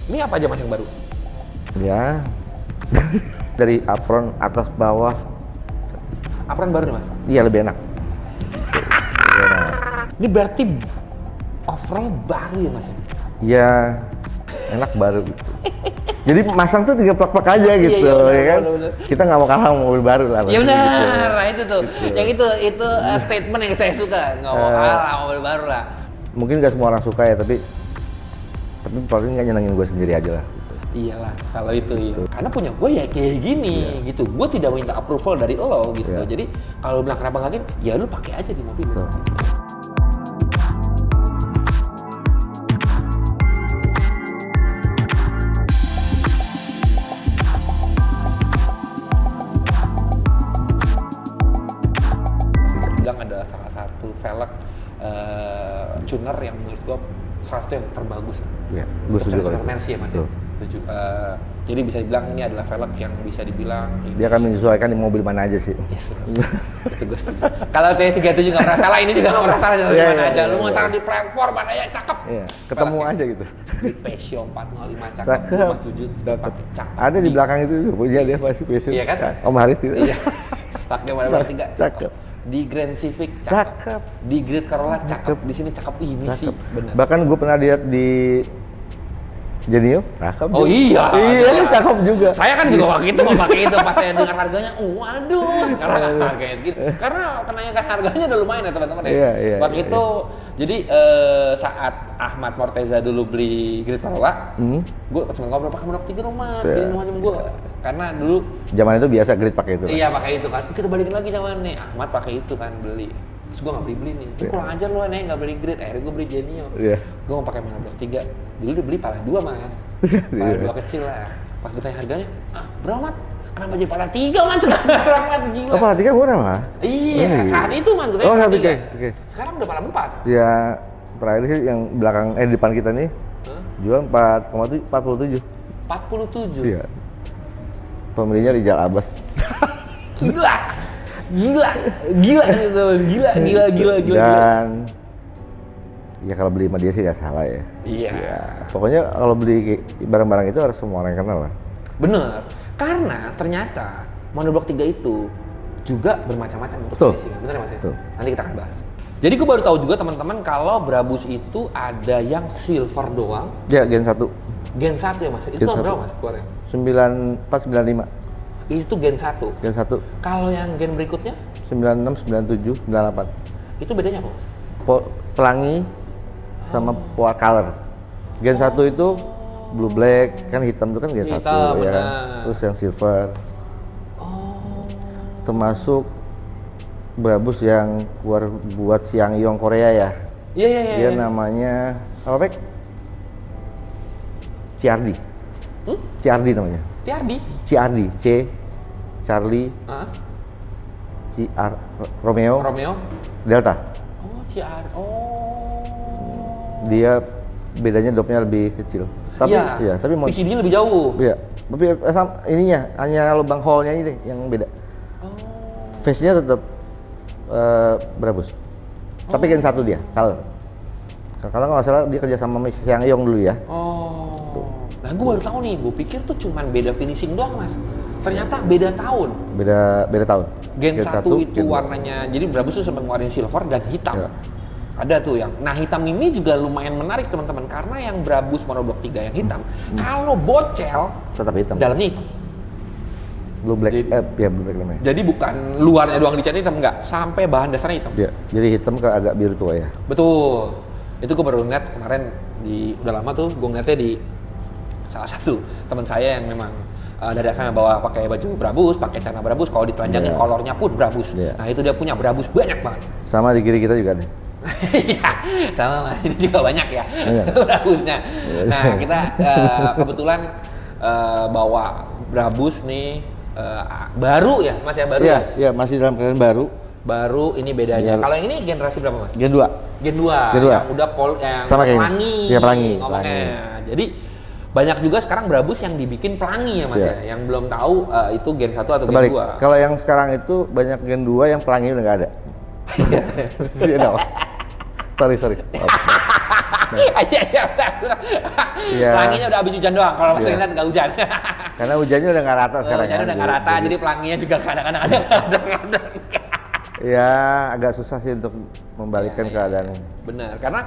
Ini apa aja mas yang baru? Ya, dari apron atas bawah. Apron baru nih mas? Iya, lebih enak. Lebih enak. Ini berarti overall baru ya mas ya? Ya, enak baru gitu. Jadi masang tuh 3 plak-plak aja gitu, iya, benar, ya kan? benar. Kita nggak mau kalah sama mobil baru lah. Iya gitu. benar, nah itu tuh. Yang itu statement yang saya suka. Nggak mau kalah mobil baru lah. Mungkin nggak semua orang suka ya, tapi paling nggak nyenengin gue sendiri aja lah. Iyalah, kalau itu iya. Karena punya gue ya kayak gini gitu. Gue tidak minta approval dari lo gitu. Iya. Jadi kalau bilang kenapa nggak gini, ya lu pakai aja di mobil. So. Bilang adalah salah satu velg tuner yang menurut gue salah satu yang terbagus. Ya, gue setuju kalau itu. Mercy ya mas. Betul. Setuju. Jadi bisa dibilang ini adalah velg yang bisa dibilang ini. Dia akan menyesuaikan di mobil mana aja sih. Yes, itu gue setuju. Kalau T37 nggak pernah salah, ini juga nggak pernah salah dari mana aja. Lu mau taruh di platform mana ya cakep. Iya, ketemu Velgnya. aja gitu. Di Passion 405 cakep, Cakep. Mas Jujun pakai cakep. Ada di belakang itu punya dia pasti passion. Iya kan? Om Haris itu. Iya. Pakai mana tiga Cakep. Di Grand Civic cakep. Cakep. Di Great Corolla cakep. Di sini cakep ini sih, benar. Bahkan gue pernah lihat di Genio, cakep. Oh juga. iya, Iya, cakep juga. Saya kan juga waktu itu mau pakai itu pas saya dengar harganya, waduh, sekarang harganya segini. Karena kenaikan harganya udah lumayan ya teman-teman ya. Iya, waktu itu, jadi saat Ahmad Morteza dulu beli Great Corolla, gue cuma ngobrol pakai Monok 3 rumah, Iya. di rumah gue. Karena dulu, Zaman itu biasa grid pakai itu. iya pakai itu kan. Kita balikin lagi sama nih, Ahmad pakai itu kan beli. Terus gue nggak beli nih, lu kurang ajar lu nih nggak beli Great, akhirnya gue beli Genio. Iya. Gue mau pakai Monok 3, dulu dia beli pala 2 mas. Pala 2 kecil lah. Pas gue tanya harganya, berapa mat? Kenapa jadi pala 3 mas sekarang mat? Gila. Oh, pala 3 murah mah. Iya, saat itu mas gue tanya Oh, pala saat itu, 3. oke. Sekarang udah pala 4. Ya, terakhir sih yang belakang depan kita nih jual 47. 47. Iya. Pembelinya Rijal Abbas. Gila. Gila. Dan ya kalau beli sama dia sih nggak salah ya. Iya. Pokoknya kalau beli barang-barang itu harus semua orang kenal lah. Bener. Karena ternyata monoblock 3 itu juga bermacam-macam untuk Betul. finishing. Bener ya mas ya? Betul. Nanti kita akan bahas. Jadi gue baru tahu juga teman-teman kalau Brabus itu ada yang silver doang. Ya, Gen 1. Gen 1 ya mas? Itu Gen tahun 1. berapa mas keluarnya? 9495. Itu Gen 1. Gen 1. Kalau yang gen berikutnya, 96, 97, 98. itu bedanya apa mas? Pelangi sama white color. Gen 1 itu blue black, kan hitam itu kan Gen 1 Hitam, ya kan. benar. Terus yang silver. Oh. Termasuk Brabus yang keluar buat Ssangyong Korea ya. Iya. Dia namanya apa, Pek? CRD. CRD namanya. TRD? CRD, C Charlie Hah? CR Romeo Romeo? Delta. Oh, CR. Oh. Dia bedanya dopnya lebih kecil. Tapi iya, tapi mau PCD lebih jauh. iya. Tapi ininya hanya lubang hole-nya ini yang beda. Oh. Face-nya tetap Brabus. Tapi Gen 1 dia, color. Kalau nggak salah dia kerja sama Ssangyong dulu ya. Oh. Nah, gue baru tahu nih. Gue pikir tuh cuman beda finishing doang, Mas. Ternyata beda tahun. Beda tahun. Gen 1 itu Gen 2. warnanya, jadi Brabus tuh sempat ngeluarin silver dan hitam. Ya. Ada tuh yang, nah hitam ini juga lumayan menarik teman-teman. Karena yang Brabus monoblock 3 yang hitam, kalau bocel, Tetap hitam. dalamnya hitam. Blue black, Jadi- ya blue black namanya. Jadi bukan luarnya doang dicat hitam, enggak. Sampai bahan dasarnya hitam. Ya, jadi hitam ke agak biru tua ya. Betul. Itu gue baru ngeliat kemarin udah lama tuh gue ngeliatnya di salah satu teman saya yang memang dari asalnya bawa pakai baju Brabus, pakai celana Brabus, kalau ditelanjangin Iya. kolornya pun Brabus. Iya. Nah itu dia punya Brabus banyak banget. Sama di kiri kita juga ada. Iya, sama Mas. Ini juga banyak ya Iya. Brabusnya. Nah kita kebetulan bawa Brabus nih baru ya Mas ya, baru Iya, ya? iya masih dalam keadaan baru. Baru ini bedanya. Iya. Kalau yang ini generasi berapa Mas? Gen 2. Gen 2, Gen 2. yang udah yang Sama kayak ini. pelangi, Iya, pelangi, ngomongnya. Jadi banyak juga sekarang Brabus yang dibikin pelangi ya Mas Iya. ya, yang belum tahu itu Gen 1 atau Terbalik. Gen 2. Kalau yang sekarang itu banyak Gen 2 yang pelangi udah nggak ada. Iya dong. Sorry. Maaf. Iya. Iya. Pelanginya udah habis hujan doang. Kalau masih Iya. lihat nggak hujan. Karena hujannya udah nggak rata sekarang. Hujannya kan. udah nggak rata, jadi pelanginya juga kadang-kadang ada. Ya agak susah sih untuk membalikkan keadaannya. Benar, karena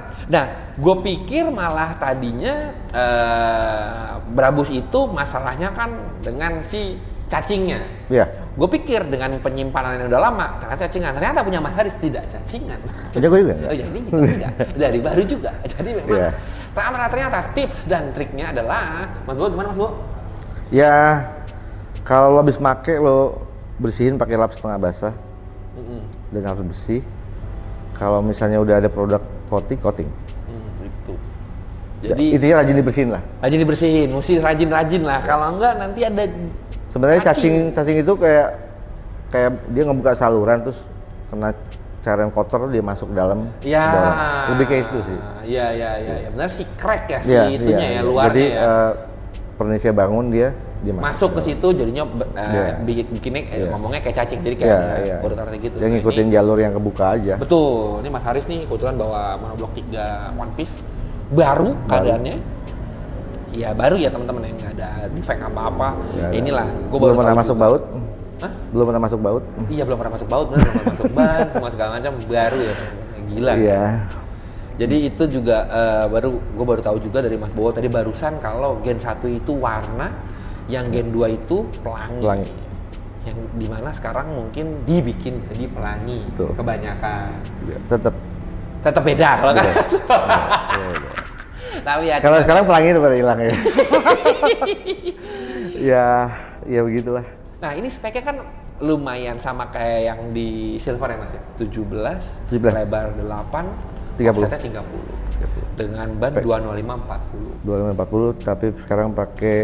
gue pikir malah tadinya Brabus itu masalahnya kan dengan si cacingnya. Iya. Gue pikir dengan penyimpanan yang udah lama, ternyata cacingan. Ternyata punya Mas Haris tidak cacingan. Punya gue juga. Oh, jadi kita tidak. Dari baru juga. Jadi memang Iya. ternyata tips dan triknya adalah, Mas Bo, gimana Mas Bo? Ya kalau lo habis make lo bersihin pakai lap setengah basah dan harus bersih. Kalau misalnya udah ada produk coating. Gitu. Ya, Jadi intinya rajin dibersihin lah. rajin dibersihin, mesti rajin-rajin lah. Kalau enggak nanti ada Sebenarnya cacing itu kayak dia ngebuka saluran terus kena cairan kotor dia masuk dalam. Ya, dorong. Lebih kayak itu sih. Iya. Benar sih crack ya si Iya, itunya iya. ya luarnya Jadi ya. pernisnya bangun dia Masuk ke situ jadinya Iya. bikinnya Iya. ngomongnya kayak cacing, jadi kayak Iya. urutan gitu. Dia Nah, ngikutin ini- jalur yang kebuka aja. Betul, ini Mas Haris nih kebetulan bawa monoblok 3 One Piece baru keadaannya. Ya baru ya teman-teman, yang nggak ada defect apa-apa. Nggak ada. Inilah, gue Belum pernah masuk baut. Hah? Belum pernah masuk baut. Iya belum pernah masuk baut, bener, belum pernah masuk ban, semua segala macam baru ya, gila. Iya. Jadi itu juga gue baru tahu juga dari Mas Bowo tadi barusan kalau Gen 1 itu warna, yang Gen 2 itu pelangi. Pelangi. Yang dimana sekarang mungkin dibikin jadi pelangi Betul. kebanyakan. Iya, Tetap beda kalau kan. Iya. Tapi ya Kalau sekarang pelangi udah pada hilang ya. ya begitulah. nah ini speknya kan lumayan sama kayak yang di silver ya Mas ya. 17, 17. lebar 8, 30. offsetnya 30. Dengan ban Spek. 205 40. 2540 tapi sekarang pakai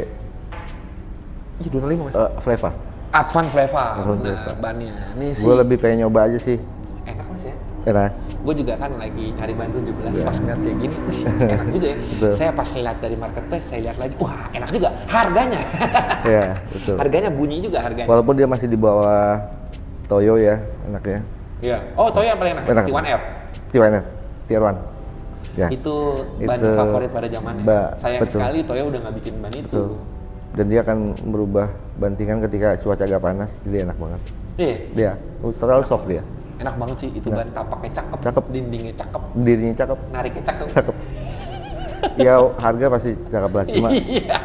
Iya 205 Mas. Fleva. Advan Fleva, Advan nah, Fleva. bannya. Ini sih Gue lebih pengen nyoba aja sih. enak Mas ya. Enak. Gue juga kan lagi nyari ban 17 Iya. pas ngeliat kayak gini, enak juga ya. Betul. Saya pas lihat dari marketplace, saya lihat lagi, wah enak juga. Harganya, Iya, betul. harganya bunyi juga harganya. Walaupun dia masih di bawah Toyo ya, enaknya. Iya. Oh Toyo yang paling enak, Enak. T1F. Tier 1. Ya. Itu ban Itu favorit pada zamannya. Sayang betul. sekali Toyo udah nggak bikin ban itu. Betul. Dan dia akan merubah bantingan ketika cuaca agak panas, jadi enak banget. Iya, Dia terlalu soft dia. enak banget sih itu ban tapaknya cakep, Cakep. dindingnya cakep, Dirinya cakep, nariknya cakep. cakep. Ya harga pasti cakep lah, cuma Iya.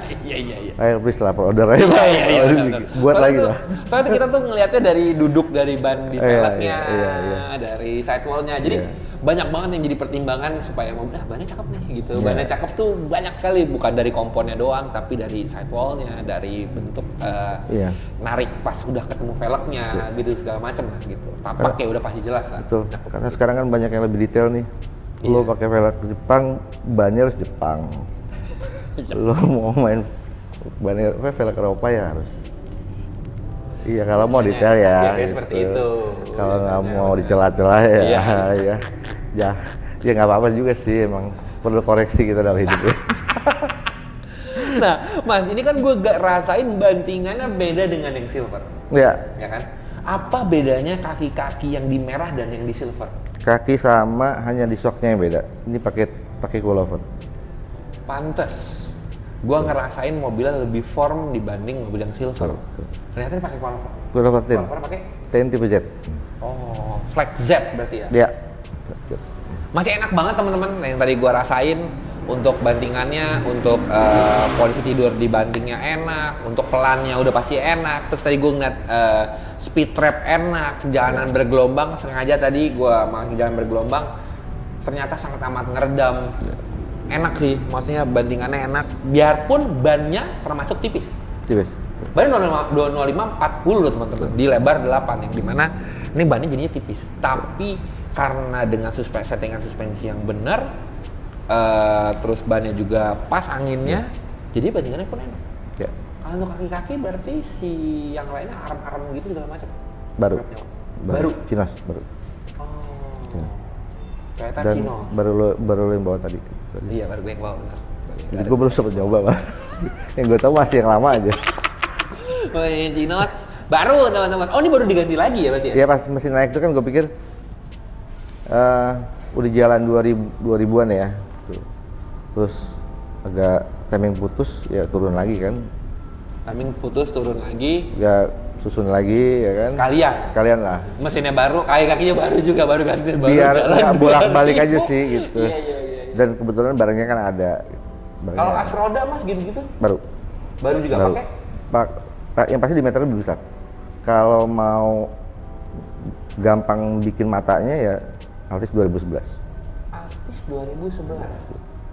ayo please lah order aja Pak. Benar. Buat Soalnya lagi tuh- lah. Soalnya tuh kita tuh ngelihatnya dari duduk dari ban di Iya, velgnya, iya. dari sidewall-nya. Jadi Iya. banyak banget yang jadi pertimbangan supaya mau bannya cakep nih gitu. Iya. Bannya cakep tuh banyak sekali, bukan dari komponnya doang, tapi dari sidewall-nya, dari bentuk Iya. narik pas udah ketemu velgnya gitu segala macam lah gitu. Tapaknya udah pasti jelas lah. Betul. Karena sekarang kan banyak yang lebih detail nih. Lo pakai velg Jepang, bannya harus Jepang. Lo mau main bannya velg Eropa ya harus. Iya kalau mau detail ya. Biasanya seperti itu. Kalau nggak Biasanya mau benar. dicela-cela ya, Iya. ya nggak apa-apa juga sih emang perlu koreksi kita dalam hidup ya. Nah, Mas, ini kan gue gak rasain bantingannya beda dengan yang silver, Ya, ya kan? Apa bedanya kaki-kaki yang di merah dan yang di silver? kaki sama hanya di shocknya yang beda. Ini pakai coilover. Pantes. Gua ngerasain mobilnya lebih form dibanding mobil yang silver. Betul. Ternyata dia pakai coilover. Coilover tin. Coilover pakai? Tin tipe Z. Oh, flag Z berarti ya. Ya. Masih enak banget teman-teman yang tadi gua rasain, untuk bantingannya, untuk posisi tidur di bantingnya enak, untuk pelannya udah pasti enak. Terus tadi gua ngeliat speed trap enak, jalanan bergelombang, sengaja tadi gua mau jalan bergelombang, ternyata sangat amat ngeredam. Enak sih, maksudnya bantingannya enak, biarpun bannya termasuk tipis. Tipis. Bannya 205 40 loh teman-teman, di lebar 8, yang dimana ini bannya jadinya tipis. Tapi karena dengan settingan suspensi yang benar, terus bannya juga pas anginnya, jadi bantingannya pun enak. Ya. Kalau untuk kaki-kaki berarti si yang lainnya arem-arem gitu segala macam. Baru. Baru. Cinos baru. Oh. Kayak Dan Tachino. baru lo yang bawa tadi. Iya, baru gue yang bawa benar. Jadi gue belum sempet nyoba Bang. Yang gue tahu masih yang lama aja. Oh, yang Cinot baru teman-teman. Oh, ini baru diganti lagi ya berarti ya? Iya pas mesin naik itu kan gue pikir udah jalan 2000-an ya. Tuh. terus agak timing putus ya turun lagi kan, Timing putus turun lagi. ya susun lagi ya kan, sekalian lah, Mesinnya baru, kakinya baru juga, baru ganti, baru biar jalan. nggak bolak-balik aja sih gitu. Iya. Dan kebetulan barangnya kan ada gitu. Kalau as roda mas gitu-gitu? Baru Juga baru. pakai? Yang pasti diameternya lebih besar. Kalau mau gampang bikin matanya ya Altis 2011. Altis 2011.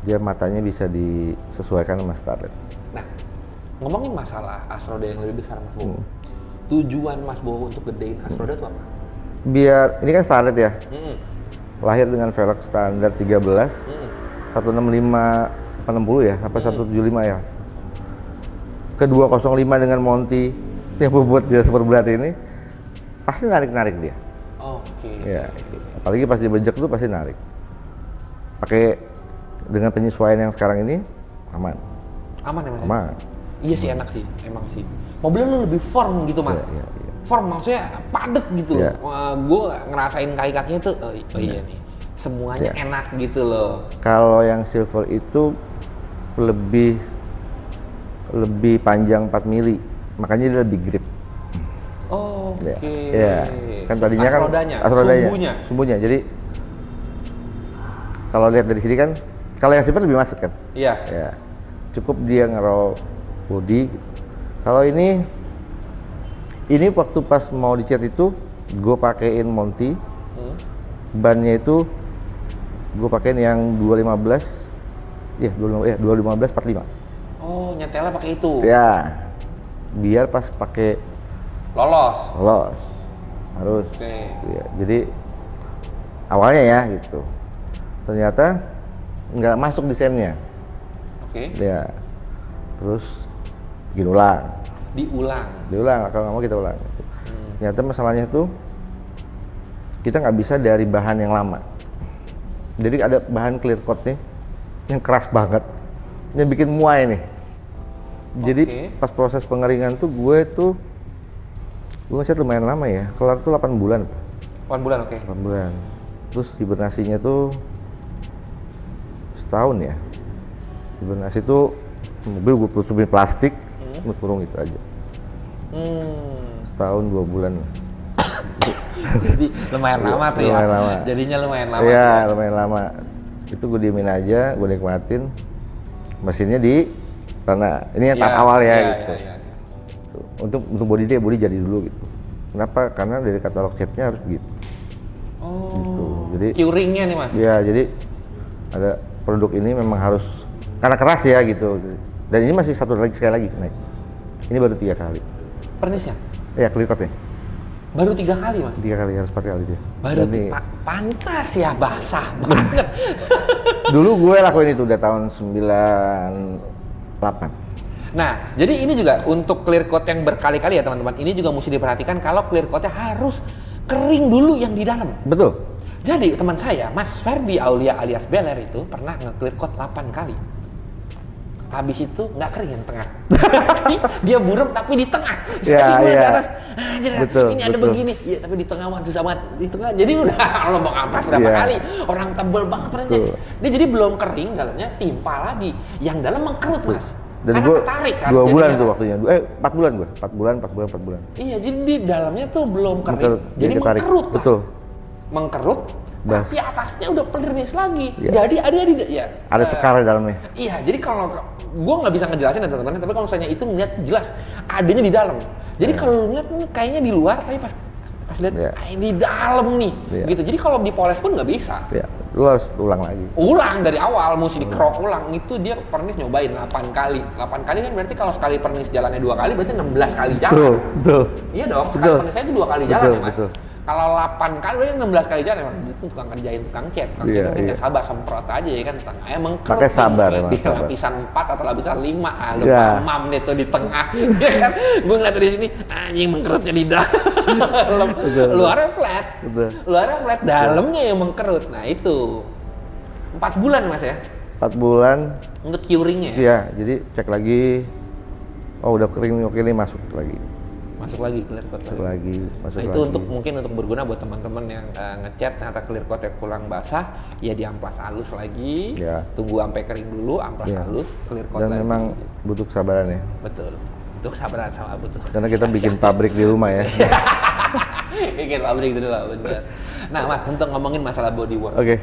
Dia matanya bisa disesuaikan sama Starlet. Nah, ngomongin masalah as roda yang lebih besar mas Bowo. Tujuan mas Bowo untuk gedein as roda itu apa? Biar ini kan Starlet ya. Hmm. Lahir dengan velg standar 13, 165 80 ya, sampai 175 ya. Ke 205 dengan Monty yang bobot dia super berat ini pasti narik dia. Oke. Ya, apalagi pas dibejek tuh pasti narik. Pakai dengan penyesuaian yang sekarang ini aman. Aman ya mas? Aman. Iya sih enak sih, emang sih. Mobilnya lu lebih form gitu mas. Iya. Form maksudnya padet gitu Iya. loh. Gue ngerasain kaki-kakinya tuh, oh iya nih, semuanya Iya. enak gitu loh. Kalau yang silver itu lebih panjang 4 mili, makanya dia lebih grip. Oh, oke. Ya. Kan tadinya kan as rodanya, sumbunya. Jadi kalau lihat dari sini kan, kalau yang silver lebih masuk kan? Iya. Ya. Cukup dia nge-roll body. Kalau ini waktu pas mau dicat itu gue pakein Monty. Bannya itu gue pakein yang 215. Iya, 215 45. Oh, nyetelnya pakai itu. Ya. Biar pas pakai Lolos. harus. Oke. Ya, jadi awalnya ya gitu. Ternyata nggak masuk desainnya. Oke. Ya. Terus bikin ulang. Diulang, kalau nggak mau kita ulang. Ternyata masalahnya tuh kita nggak bisa dari bahan yang lama. Jadi ada bahan clear coat nih yang keras banget, yang bikin muai nih. Jadi pas proses pengeringan tuh gue ngeset lumayan lama ya, kelar tuh 8 bulan. 8 bulan, oke. 8 bulan. Terus hibernasinya tuh setahun ya. Hibernasi tuh mobil gue tutupin plastik, gue kurung gitu aja. Setahun 2 bulan. Jadi lumayan lama tuh ya. Lumayan lama. Jadinya lumayan lama. Iya, lumayan lama. Itu gue diemin aja, gue nikmatin. Mesinnya di karena ini yang tahap awal ya gitu. Iya. Untuk body jadi dulu gitu. Kenapa? Karena dari katalog catnya harus begitu. Oh. Gitu. Jadi Curingnya nih mas. ya, jadi ada produk ini memang harus karena keras ya gitu. Dan ini masih sekali lagi naik. Ini baru 3 kali. Pernisnya? Ya, clear coat-nya. Baru 3 kali mas? 3 kali, harus 4 kali dia. Baru Dan nih, pantas ya, basah banget. dulu gue lakuin itu udah tahun 98. Nah, jadi ini juga untuk clear coat yang berkali-kali ya teman-teman. Ini juga mesti diperhatikan kalau clear coatnya harus kering dulu yang di dalam. Betul. Jadi teman saya, Mas Ferdi Aulia alias Beler itu pernah nge-clear coat 8 kali. Habis itu nggak kering yang tengah. Dia buram tapi di tengah. Jadi gue di atas, anjir, ini ada begini. Iya, tapi di tengah waktu sama di tengah. Jadi udah lo mau amplas berapa kali. Orang tebel banget perasnya. Dia jadi belum kering dalamnya, timpa lagi. Yang dalam mengkerut, Mas. Dan karena gue ketarik kan. 2 bulan tuh waktunya. 4 bulan gue. 4 bulan. Iya, jadi di dalamnya tuh belum kering. Jadi ketarik. mengkerut lah. Betul. Mengkerut, tapi atasnya udah pernis lagi. Ya. Jadi ada sekar di dalamnya. Iya, jadi kalau gue nggak bisa ngejelasin ya teman-teman, tapi kalau misalnya itu ngeliat jelas adanya di dalam. Jadi kalau lu lihat nih kayaknya di luar, tapi pas lihat di dalam nih, gitu. Jadi kalau dipoles pun nggak bisa. Iya, lu harus ulang lagi. Ulang dari awal, mesti dikerok ulang. Itu dia pernis nyobain 8 kali. 8 kali kan berarti kalau sekali pernis jalannya 2 kali, berarti 16 kali jalan. Betul. Iya dong, sekali pernis saya itu 2 kali jalan ya mas. Betul. Kalau 8 kali berarti 16 kali jalan, emang itu tukang kerjain tukang cat. Tukang cat kan nggak sabar semprot aja ya kan, tengahnya mengkerut. Pakai sabar emang. Di lapisan 4 atau lapisan 5, lu mamam deh tuh di tengah. Ya kan, gue ngeliat dari sini, anjing mengkerutnya di dalam. Luarnya flat, dalamnya yang mengkerut. Nah itu 4 bulan mas ya? 4 bulan. Untuk curingnya ya? Iya, jadi cek lagi. Oh udah kering nih, oke nih masuk lagi. Masuk lagi clear coat. Masuk lagi. Nah, itu untuk mungkin untuk berguna buat teman-teman yang ngecat ternyata clear coatnya kurang basah, ya diamplas halus lagi. Ya. Tunggu sampai kering dulu, amplas halus, clear coat Dan lagi. memang butuh kesabaran ya. Betul. Untuk sabaran sama butuh. Karena kita bikin pabrik di rumah ya. Bikin pabrik itu lah, bener. Nah, Mas, untuk ngomongin masalah bodywork. Oke.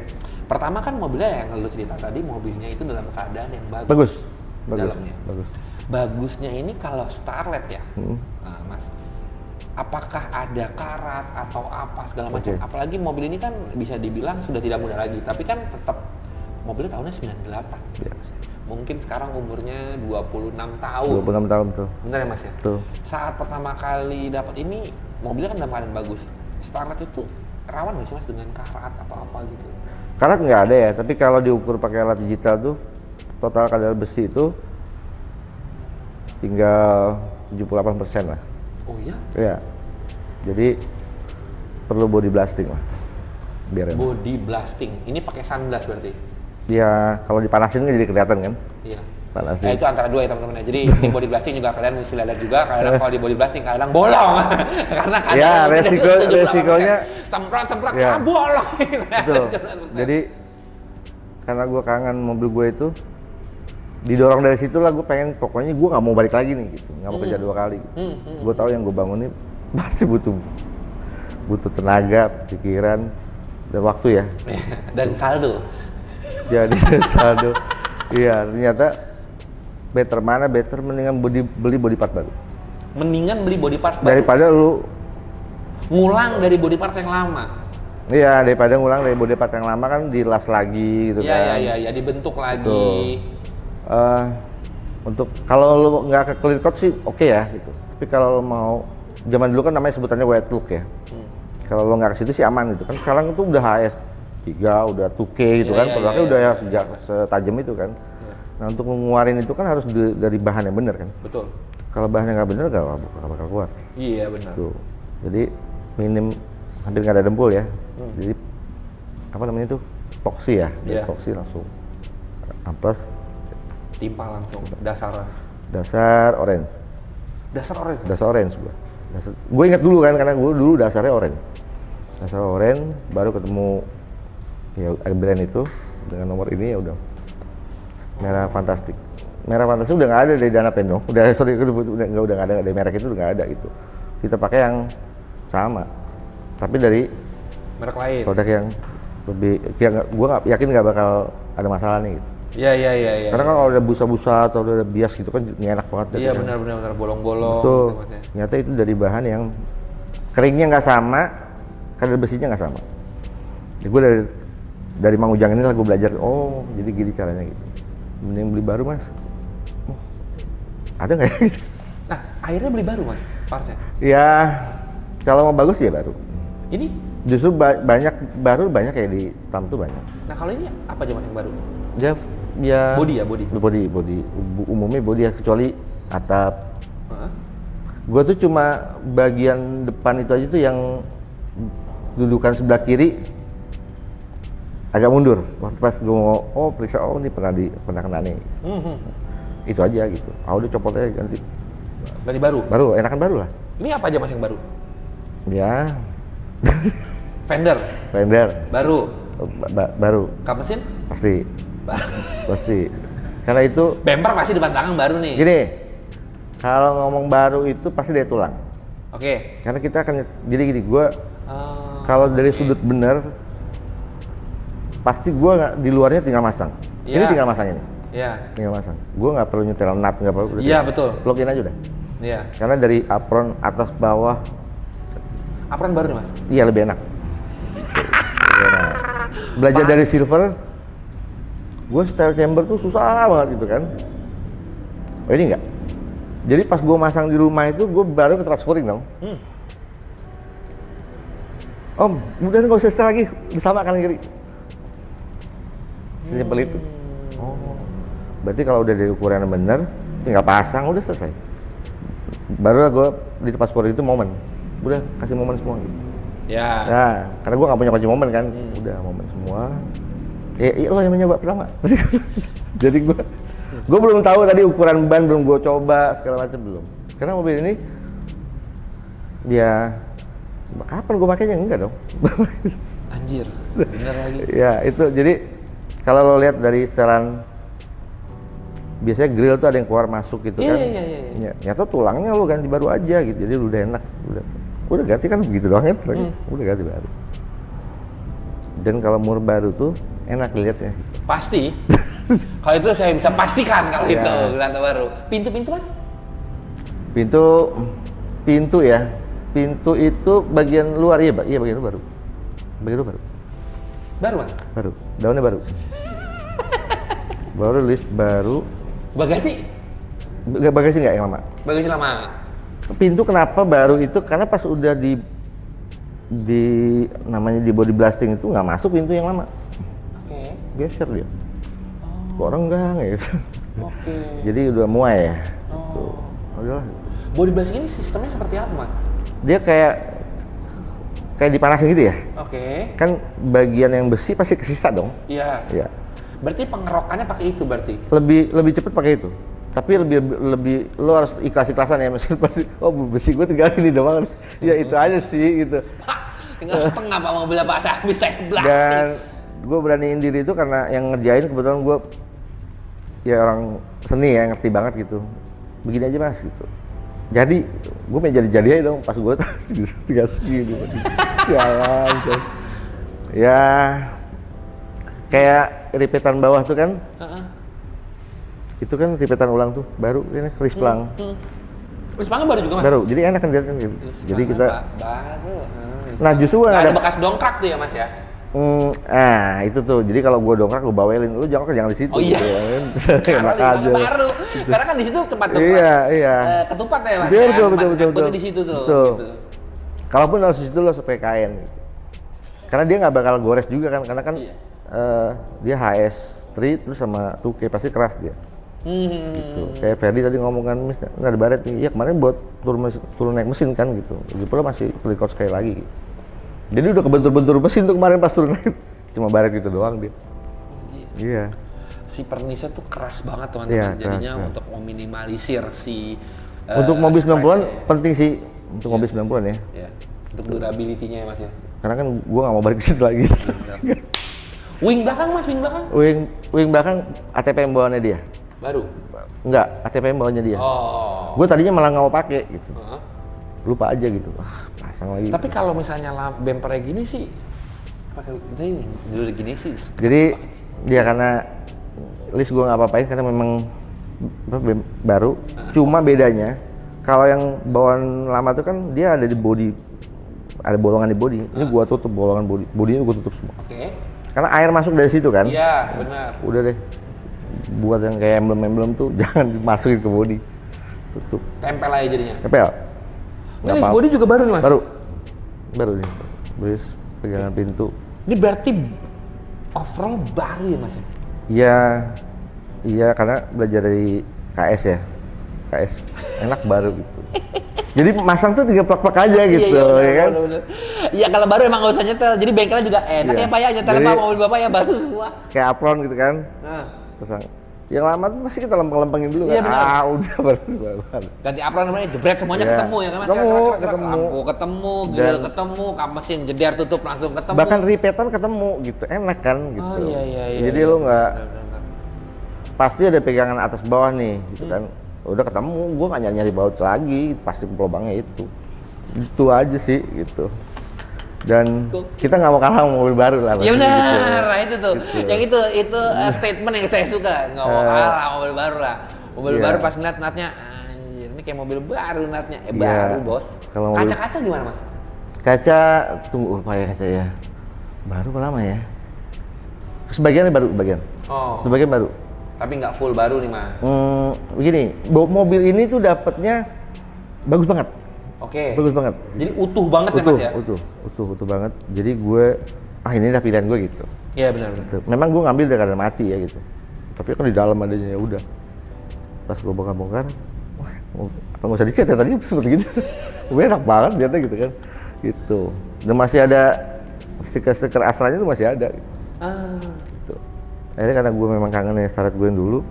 Pertama kan mobilnya yang lu cerita tadi, mobilnya itu dalam keadaan yang Bagus. Dalamnya. Bagus. Bagusnya ini kalau Starlet ya, nah, Mas, apakah ada karat atau apa segala macam? Oke. Apalagi mobil ini kan bisa dibilang sudah tidak muda lagi, tapi kan tetap mobilnya tahunnya 98. Ya. Mungkin sekarang umurnya 26 tahun. 26 tahun tuh. Bener ya Mas ya? Tuh. Saat pertama kali dapat ini, mobilnya kan dalam keadaan bagus. Starlet itu rawan nggak sih Mas dengan karat atau apa gitu? Karat nggak ada ya, tapi kalau diukur pakai alat digital tuh total kadar besi itu tinggal 78% lah. Oh iya? Ya. Jadi perlu body blasting lah. Biar enak. Body blasting. Ini pakai sunblast berarti? Ya kalau dipanasin kan jadi kelihatan kan. Iya. Panasin. Itu antara dua ya teman-teman. Jadi di body blasting juga kalian mesti lihat juga. Kadang kalau di body blasting kadang bolong. Karena kadang Ya, resikonya semprot ya. bolong. Betul. Jadi karena gue kangen mobil gue itu, didorong dari situ lah gue pengen, pokoknya gue nggak mau balik lagi nih gitu, nggak mau kerja 2 kali. Gue tahu yang gue bangun ini pasti butuh tenaga, pikiran, dan waktu ya. Dan saldo. Jadi saldo. Iya, ternyata better mendingan beli body part baru. Mendingan beli body part baru Daripada lu ngulang dari body part yang lama. iya, daripada ngulang dari body part yang lama kan dilas lagi gitu kan. Iya, dibentuk lagi. Tuh. Untuk kalau lu nggak ke clear coat sih oke ya gitu. Tapi kalau lu mau, zaman dulu kan namanya sebutannya wet look ya. Kalau lu nggak ke situ sih aman gitu kan. Sekarang itu udah HS3, udah 2K gitu kan. Produknya udah ya sejak setajam itu kan. Nah untuk mengeluarin itu kan harus dari bahan yang benar kan. Betul. Kalau bahannya nggak benar nggak bakal keluar. Iya benar. Tuh. Jadi minim hampir nggak ada dempul ya. Jadi apa namanya itu epoxy ya. Iya. Epoxy langsung amplas. Timpa langsung Dasar orange. Dasar orange. Gua. Gue ingat dulu kan karena gue dulu dasarnya orange. Dasar orange baru ketemu ya brand itu dengan nomor ini ya udah merah fantastik. Merah fantastik udah nggak ada dari Dana Pendo. Udah nggak ada dari merek itu udah nggak ada gitu. Kita pakai yang sama. Tapi dari Merek lain. produk yang lebih gue nggak yakin nggak bakal ada masalah nih gitu. Iya. Karena kan kalau ada busa-busa atau ada bias gitu kan nggak enak banget. Iya benar bolong-bolong. Itu gitu, Mas, ya. ternyata itu dari bahan yang keringnya nggak sama, kadar besinya nggak sama. Ya, gue dari Mang Ujang ini lah gue belajar. Oh jadi gini caranya gitu. Mending beli baru mas. Oh, ada nggak ya? Nah akhirnya beli baru Mas partsnya. Ya kalau mau bagus ya baru. Ini? Justru banyak kayak di TAM tuh banyak. Nah kalau ini apa aja Mas yang baru? Ya Body ya body. body umumnya body ya kecuali atap. Heeh. Gue tuh cuma bagian depan itu aja tuh yang dudukan sebelah kiri agak mundur. Waktu pas gue mau periksa ini pernah kena nih. Itu aja gitu. Udah copotnya ganti. Dari baru. Baru enakan baru lah. Ini apa aja Mas yang baru? Ya. Fender. Baru. Baru Kap mesin? pasti. Pasti. Karena itu Bumper pasti depan belakang baru nih. gini. Kalau ngomong baru itu pasti dari tulang. Oke. Karena kita akan jadi gini, gue kalau dari sudut bener pasti gue nggak di luarnya tinggal masang. Ini Iya. tinggal masangnya nih, Iya. tinggal masang. Gue nggak perlu nyetel nut, nggak perlu. Iya betul. Plug-in aja udah. Iya. Karena dari apron atas bawah, Apron baru nih Mas? iya lebih enak. Lebih enak. Belajar dari silver, gue style chamber tuh susah banget gitu kan. Oh ini enggak. Jadi pas gue masang di rumah itu, gue baru ke transferring dong. Om, udah nggak usah setel lagi, bersama kanan kiri. Sesimpel itu. Oh, berarti kalau udah dari ukuran yang bener, tinggal pasang udah selesai. Baru gue di transferring itu momen, udah kasih momen semua gitu. Ya. Nah, karena gue nggak punya kunci momen kan, udah momen semua. Iya lo yang nyoba pertama. Jadi gue belum tahu tadi ukuran ban, belum gue coba segala macam belum. Karena mobil ini Ya, kapan gue pakainya? Enggak dong. Anjir, bener lagi. Ya itu, jadi kalau lo lihat dari setelan, biasanya grill tuh ada yang keluar masuk gitu kan. Iya. Ya, nyata tulangnya lo ganti baru aja gitu, jadi udah enak. Udah ganti kan begitu doang ya, udah ganti baru. Dan kalau mur baru tuh enak dilihatnya. Pasti. Kalau itu saya bisa pastikan kalau Ya. itu gelantung baru. Pintu-pintu mas? Pintu ya. Pintu itu bagian luar, iya bagian luar baru. Bagian luar baru. Baru mas? Baru. Daunnya baru. Baru list baru. Bagasi? Bagasi nggak yang lama? Bagasi lama. Pintu kenapa baru itu? Karena pas udah di namanya di body blasting itu nggak masuk pintu yang lama. Oke. Geser dia. Orang enggak gitu. Oke. Jadi udah muai ya. Oh. Udahlah. Body blasting ini sistemnya seperti apa mas? Dia kayak dipanasin gitu ya. Oke. Kan bagian yang besi pasti kesisa dong. Iya. Iya. Berarti pengerokannya pakai itu berarti? Lebih cepat pakai itu. Tapi lebih lo harus ikhlas-ikhlasan ya, maksudnya pasti besi gue tinggal ini doang. Ya itu aja sih gitu. Hah, tinggal setengah pak mobilnya pak, saya bisa blasting. Dan gue beraniin diri itu karena yang ngerjain kebetulan gue ya orang seni ya, ngerti banget gitu. Begini aja mas gitu. Jadi gue pengen jadi aja dong, pas gue tinggal segini. Jalan tuh. Ya kayak ripetan bawah tuh kan. Itu kan ripetan ulang tuh, baru ini risplang. Risplang baru juga mas? Baru, jadi enak kan gitu. Jadi kita baru. Nah justru Nggak ada ada bekas dongkrak tuh ya mas ya? itu tuh. Jadi kalau gua dongkrak gua bawelin, lu jangan di situ. Oh iya. Karena Enak aja. baru. Karena kan di situ tempat Iya. ketupat ya mas. Betul. Di situ tuh. Betul. Gitu. Kalaupun harus di situ lo supaya kain. Karena dia nggak bakal gores juga kan, karena kan Iya. dia HS3 terus sama 2K pasti keras dia. Gitu. Kayak Ferdi tadi ngomong kan, Mis, nggak ada baret nih. Iya kemarin buat turun naik mesin kan gitu. Lagi pula masih record sekali lagi. Gitu. Jadi udah kebentur-bentur mesin tuh kemarin pas turun naik. Cuma baret gitu doang dia. Iya. Si pernisnya tuh keras banget teman-teman. Iya, Jadinya keras. untuk meminimalisir si Untuk mobil 90-an scratch-nya ya. penting sih. Untuk mobil 90-an ya. Ya. Untuk durability-nya ya mas ya. Karena kan gua nggak mau balik ke situ lagi. Wing belakang mas, wing belakang? Wing belakang ATPM bawaannya dia. Baru? Enggak, ATPM bawahnya dia. Oh. Gue tadinya malah nggak mau pakai gitu. Heeh. Lupa aja gitu. Pasang lagi. Tapi kalau misalnya bempernya gini sih, pakai ini dulu gini sih. Jadi dia karena list gue nggak apa-apain karena memang baru. Cuma bedanya kalau yang bawaan lama tuh kan dia ada di body, ada bolongan di body. Ini gua tutup bolongan body, bodinya gua tutup semua. Oke. Karena air masuk dari situ kan. Iya, benar. Udah deh. Buat yang kayak emblem-emblem tuh jangan dimasukin ke body. Tutup. Tempel aja jadinya. Tempel. Ini list body juga baru nih mas? Baru nih. Bris pegangan pintu. Ini berarti overall baru ya mas ya? Iya karena belajar dari KS ya. KS enak baru gitu. Jadi masang tuh tinggal plak-plak aja gitu, ya kan? Iya kalau baru emang nggak usah nyetel, jadi bengkelnya juga enak Iya. ya pak ya, nyetel Jadi- pak mobil bapak ya baru semua. Kayak apron gitu kan. Nah, Pasang. Yang lama tuh pasti kita lempeng-lempengin dulu Iya, kan. benar. Udah baru. ganti apron namanya jebret semuanya Iya. ketemu ya kan mas? Ketemu, Krak, ketemu. lampu ketemu, grill Dan- ketemu, mesin jeder tutup langsung ketemu. Bahkan ripetan ketemu gitu, enak kan gitu. Oh iya. Jadi iya. lo nggak Benar. pasti ada pegangan atas bawah nih, gitu kan. Udah ketemu, gua nggak nyari baut lagi, pasti lubangnya itu. Itu aja sih gitu. Dan kita nggak mau kalah sama mobil baru lah. Ya maksudnya benar, gitu. nah itu tuh. Gitu. Yang itu statement yang saya suka. Nggak mau kalah mobil baru lah. Mobil Iya. baru pas ngeliat natnya, anjir ini kayak mobil baru natnya. Iya. Baru bos. Kalau mobil- Kaca-kaca gimana mas? Kaca, tunggu lupa ya kaca ya. Baru apa lama ya? Sebagiannya baru, bagian. Oh, Sebagian baru. tapi nggak full baru nih mas. Begini, mobil ini tuh dapatnya bagus banget. Oke. Bagus banget. Jadi utuh banget ya mas ya? Utuh banget. Jadi gue, ini udah pilihan gue gitu. Iya benar. Gitu. Memang gue ngambil dari keadaan mati ya gitu. Tapi kan di dalam adanya ya udah. Pas gue bongkar-bongkar, wah, apa nggak usah dicat ya tadi seperti gitu. Gue enak banget ternyata gitu kan. Gitu. Dan masih ada stiker-stiker Astranya tuh masih ada. Gitu. Ah. Gitu. Akhirnya karena gue memang kangen ya start gue yang dulu,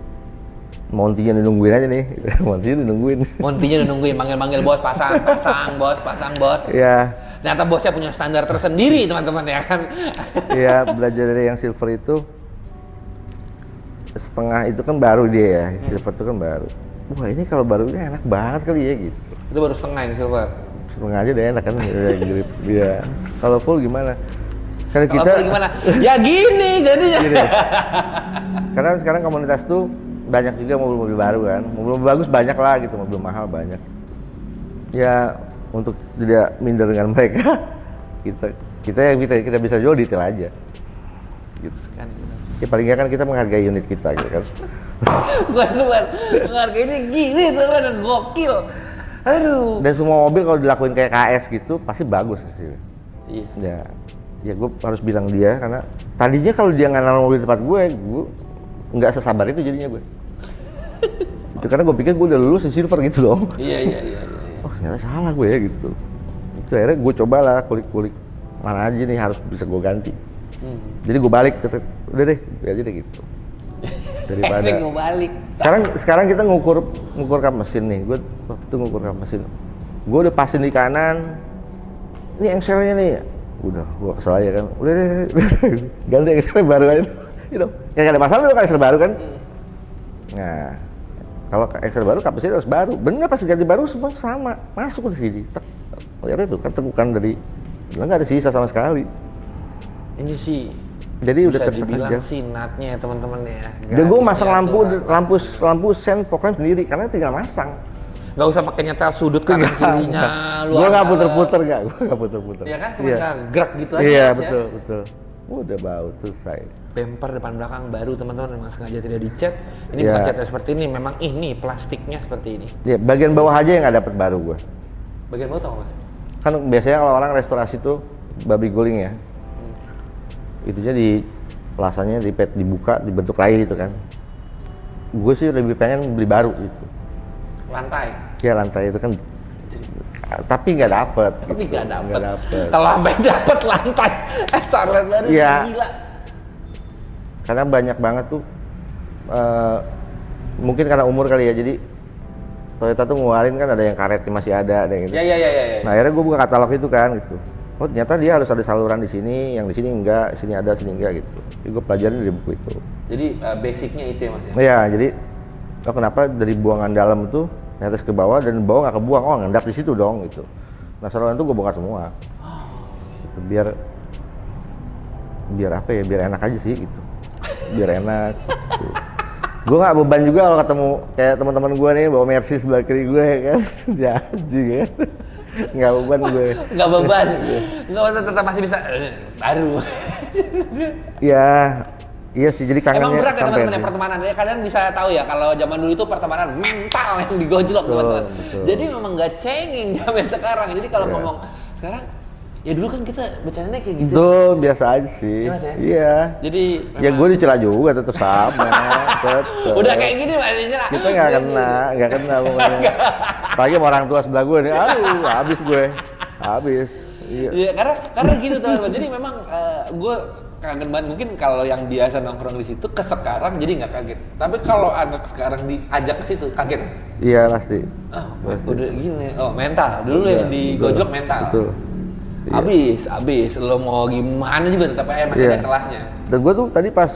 Montinya nungguin aja nih. Montinya nungguin. Montinya udah nungguin, manggil-manggil bos, pasang bos. Iya. Ternyata bosnya punya standar tersendiri teman-teman ya kan. Iya, belajar dari yang silver itu setengah itu kan baru dia ya, silver itu kan baru. Wah ini kalau barunya enak banget kali ya gitu. Itu baru setengah yang silver. Setengah aja udah enak kan, ya, grip. Iya. Kalau full gimana? Karena Kalau kita full gimana? Ya gini jadinya. gini. Karena sekarang komunitas tuh banyak juga mobil-mobil baru kan, mobil-mobil bagus banyak lah gitu, mobil mahal banyak. Ya untuk tidak minder dengan mereka, kita bisa jual detail aja. Gitu kan. Ya paling nggak kan kita menghargai unit kita gitu kan. Bukan, menghargainya gini teman-teman, gokil. Aduh. Dan semua mobil kalau dilakuin kayak KS gitu pasti bagus sih. Iya. Ya gue harus bilang dia karena tadinya kalau dia nggak naruh mobil di tempat gue nggak sesabar itu jadinya gue. Itu karena gue pikir gue udah lulus di silver gitu loh. Iya. Oh ternyata salah gue ya gitu. Itu akhirnya gue cobalah kulik-kulik mana aja nih harus bisa gue ganti. Jadi gue balik udah deh biar aja deh gitu. Daripada gue balik. Sekarang kita ngukur kap mesin nih. Gue waktu itu ngukur kap mesin. Gue udah pasin di kanan. Ini engselnya nih. Udah, gue kesel aja kan. Udah deh. Ganti engsel baru aja. Gitu. Ya gak ada masalah kalau engsel baru kan. Nah, kalau engsel baru kap mesin harus baru. Bener pas ganti baru semua sama. Masuk di sini. Lihat itu kan tekukan dari nggak ada sisa sama sekali. Ini sih jadi bisa udah dibilang aja. sih natnya ya teman-teman ya. Dan gue masang lampu sen pokoknya sendiri karena tinggal masang. Nggak usah pakai nyetel sudut kanan kirinya. Gue nggak puter-puter gue puter-puter. Iya kan, cuma gerak gitu aja. Iya Mas, betul. Udah bau selesai. Bumper depan belakang baru teman-teman, memang sengaja tidak dicat. Ini Iya. bukan catnya seperti ini, memang ini plastiknya seperti ini. Ya bagian bawah aja yang nggak dapet baru gue. Bagian bawah tau mas? Kan biasanya kalau orang restorasi tuh babi guling ya. Itunya di lasanya dibuka dibentuk lagi gitu kan. Gue sih lebih pengen beli baru gitu. Lantai. Ya lantai itu kan tapi nggak dapet. Tapi gitu. nggak dapet. dapet. Kalau sampai dapet lantai, starlet baru Iya. gila. Karena banyak banget tuh mungkin karena umur kali ya, jadi Toyota tuh ngeluarin kan ada yang karetnya masih ada yang gitu. Ya. Nah akhirnya gue buka katalog itu kan gitu. Oh ternyata dia harus ada saluran di sini, yang di sini enggak, sini ada, sini enggak gitu. Jadi gue pelajarin dari buku itu. Jadi basicnya itu ya mas ya? Iya, jadi kenapa dari buangan dalam itu netes ke bawah dan bawah nggak kebuang, oh ngendap di situ dong gitu. Nah saluran itu gue bongkar semua. Gitu, biar apa ya, biar enak aja sih gitu. Biar enak. Gitu. Gue nggak beban juga kalau ketemu kayak teman-teman gue nih bawa Mercy sebelah kiri gue kan, jadi kan. Nggak beban gue. Nggak beban, tetap masih bisa baru. Ya, iya sih. Jadi kangennya. Emang berat ya sampai teman-teman yang pertemanan. Ya, kalian bisa tahu ya kalau zaman dulu itu pertemanan mental yang digojlok teman-teman. Betul. Jadi memang nggak cengeng zaman sekarang. Jadi kalau ngomong sekarang, ya dulu kan kita bercandanya kayak gitu. Itu biasa aja sih. Iya, Mas, ya? Iya. Jadi Ya gue dicela juga tetap sama. tetep. udah kayak gini masih nyerah. Kita nggak kena pokoknya. Apalagi sama orang tua sebelah gue nih, aduh habis gue. Habis. Iya. Iya, karena gitu teman-teman. Jadi memang gue kaget banget. Mungkin kalau yang biasa nongkrong di situ ke sekarang jadi nggak kaget. Tapi kalau anak sekarang diajak ke situ kaget. Iya pasti. Oh, udah gini. Oh, mental. Dulu yang digojlok mental. Betul. Iya. Abis. Lo mau gimana juga tetap aja masih ada celahnya. Dan gue tuh tadi pas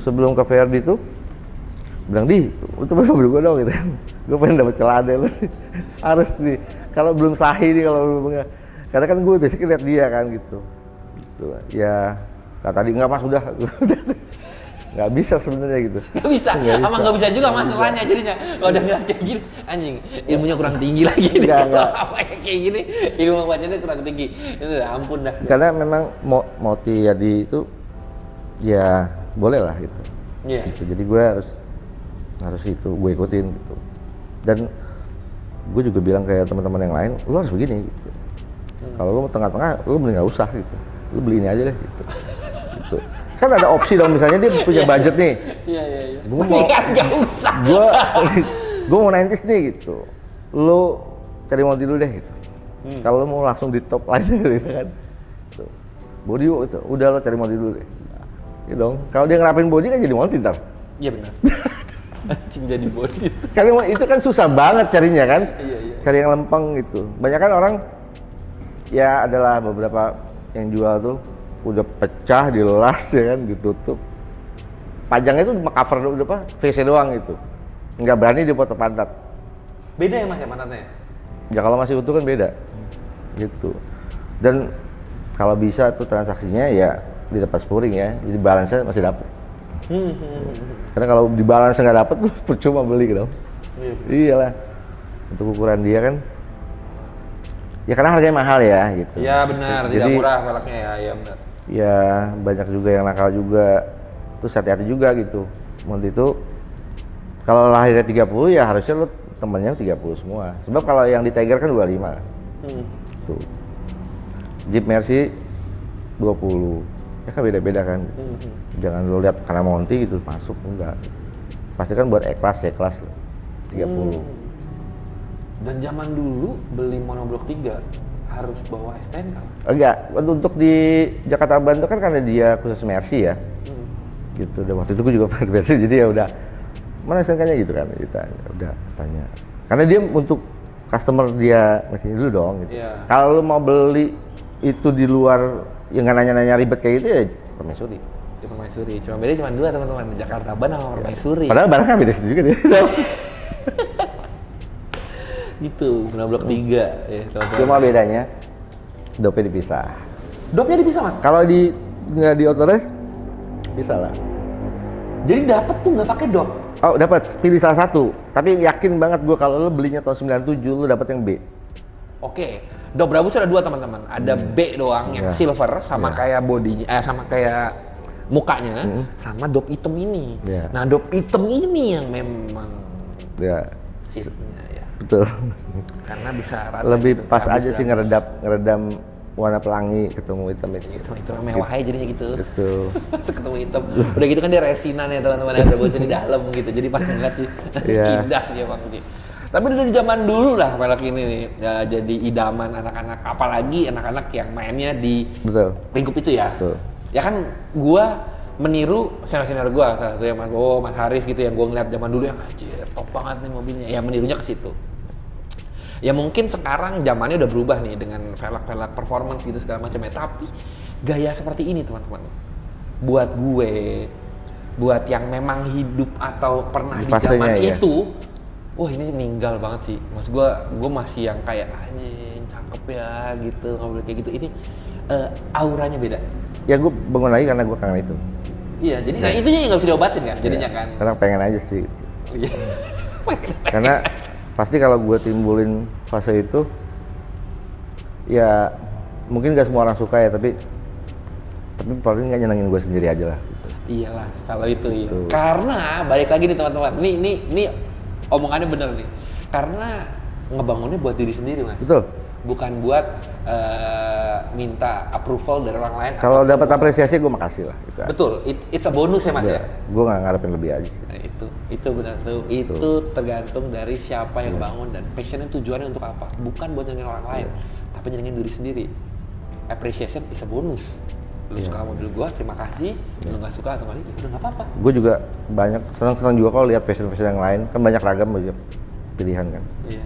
sebelum ke VRD tuh bilang itu mobil gue dong gitu. Gue pengen dapet celah deh lo. Harus nih. Kalau belum sahih nih, kalau belum enggak. Karena kan gue basically lihat dia kan gitu. Ya kata tadi enggak mas udah. Nggak bisa sebenarnya gitu. Nggak bisa. Emang nggak bisa juga masalahnya jadinya. Kalau udah ngeliat kayak gini, anjing ilmunya kurang tinggi lagi. Nggak. Kayak gini, ilmu bacanya kurang tinggi. Itu udah ampun dah. Karena memang mau jadi itu ya boleh lah gitu. Iya. Gitu. Jadi gue harus itu gue ikutin gitu. Dan gue juga bilang kayak teman-teman yang lain, lo harus begini gitu. Kalau lo mau tengah-tengah, lo beli nggak usah gitu. Lo beli ini aja deh gitu. Gitu. Kan ada opsi dong, misalnya dia punya budget nih. Iya. Gue mau nggak usah. Gue mau 90s nih gitu. Lo cari model dulu deh gitu. Kalau lo mau langsung di top line gitu kan. Gitu. Body itu udah lo cari model dulu deh. Gitu dong. Kalau dia ngerapin body kan jadi multi ntar. Iya benar. Anjing jadi body. Kan itu kan susah banget carinya kan. Iya. Cari yang lempeng gitu. Banyak kan orang ya adalah beberapa yang jual tuh udah pecah, dilas ya kan, ditutup. Pajangnya itu cover udah apa? VC doang gitu. Nggak berani dipoto pantat. Beda ya Mas ya pantatnya? Ya kalau masih utuh kan beda. Gitu. Dan kalau bisa tuh transaksinya ya di tempat spuring ya. Jadi balance-nya masih dapat. Karena kalau di balance nggak dapat tuh percuma beli dong. Iyalah. Untuk ukuran dia kan. Ya karena harganya mahal ya gitu. Iya benar, tidak Jadi, murah velgnya ya, iya benar. ya banyak juga yang nakal juga. Terus hati-hati juga gitu. Menurut itu kalau lahirnya 30 ya harusnya lo temennya 30 semua. Sebab kalau yang di Tiger kan 25. Tuh. Jeep Mercy 20. Ya kan beda-beda kan. Jangan lo lihat karena Monty gitu masuk, enggak. Pasti kan buat E-Class 30. Dan zaman dulu beli monoblok 3 harus bawa STNK. Enggak, untuk di Jakarta Bandung kan karena dia khusus Mercy ya. Gitu, dan waktu itu gue juga pernah Mercy, jadi ya udah mana STNK-nya gitu kan, udah tanya. Karena dia untuk customer dia masih dulu dong gitu. Iya. Kalau lu mau beli itu di luar yang nggak nanya-nanya ribet kayak gitu ya permaisuri. Di Permaisuri. Cuma beda cuma dua teman-teman, Jakarta Bandung sama Permaisuri. Padahal barang kan beda juga dia. Gitu, monoblok 3 ya, teman-teman. Cuma bedanya dopnya dipisah. Dopnya dipisah Mas. Kalau di nggak di Autores bisa lah. Jadi dapet tuh nggak pakai dop. Oh dapat, pilih salah satu. Tapi yakin banget gue kalau lo belinya tahun 97 lo dapat yang B. Oke, dop Brabus ada dua teman-teman. Ada B doang yang Ya. silver sama kayak bodinya, sama kayak mukanya, sama dop hitam ini. Ya. Nah dop hitam ini yang memang Ya, shitnya ya, betul. karena bisa rata. Lebih gitu, pas habis aja sih rata. ngeredam warna pelangi ketemu hitam itu. Itu mewah aja jadinya gitu. Betul. Ketemu hitam. Udah gitu kan dia resinan ya teman-teman, ada bocah di dalam gitu. Jadi pas ngeliat sih Iya. indah sih Bang Ji. Tapi dari zaman dulu lah velg ini nih ya, jadi idaman anak-anak, apalagi anak-anak yang mainnya di Betul. lingkup itu ya. Betul. Ya kan gua meniru senior gua, salah satu yang Mas Haris gitu yang gua ngeliat zaman dulu yang anjir top banget nih mobilnya. Ya menirunya ke situ. Ya mungkin sekarang zamannya udah berubah nih dengan velg-velg performance gitu segala macam ya. Tapi gaya seperti ini teman-teman, buat gue, buat yang memang hidup atau pernah di Fasenya zaman ya. itu, wah ini meninggal banget sih. Mas gue masih yang kayak anjing cakep ya gitu, ngobrol kayak gitu. Ini auranya beda. Ya gue bangun lagi karena gue kangen itu. Iya, jadi nah itunya yang nggak bisa diobatin kan, jadinya Ya, kan. Karena pengen aja sih. Oh, iya. Karena pasti kalau gue timbulin fase itu, ya mungkin gak semua orang suka ya, tapi paling nggak nyenengin gue sendiri aja lah. Gitu. Iyalah, kalau itu iya. Betul. Karena balik lagi nih teman-teman, nih omongannya bener nih. Karena ngebangunnya buat diri sendiri Mas. Betul. Bukan buat minta approval dari orang lain. Kalau dapat apresiasi gue makasih lah. Gitu. Betul, it's a bonus ya Mas ya. Gue nggak ngarepin lebih aja sih. Nah, itu benar tuh. Itu tergantung dari siapa yang bangun dan passionnya tujuannya untuk apa. Bukan buat nyenengin orang lain, tapi nyenengin diri sendiri. Appreciation is a bonus. Lu suka mobil gua, terima kasih. Lu nggak suka atau ya udah nggak apa-apa. Gue juga banyak senang juga kalau lihat fashion yang lain, kan banyak ragam banyak pilihan kan. Iya.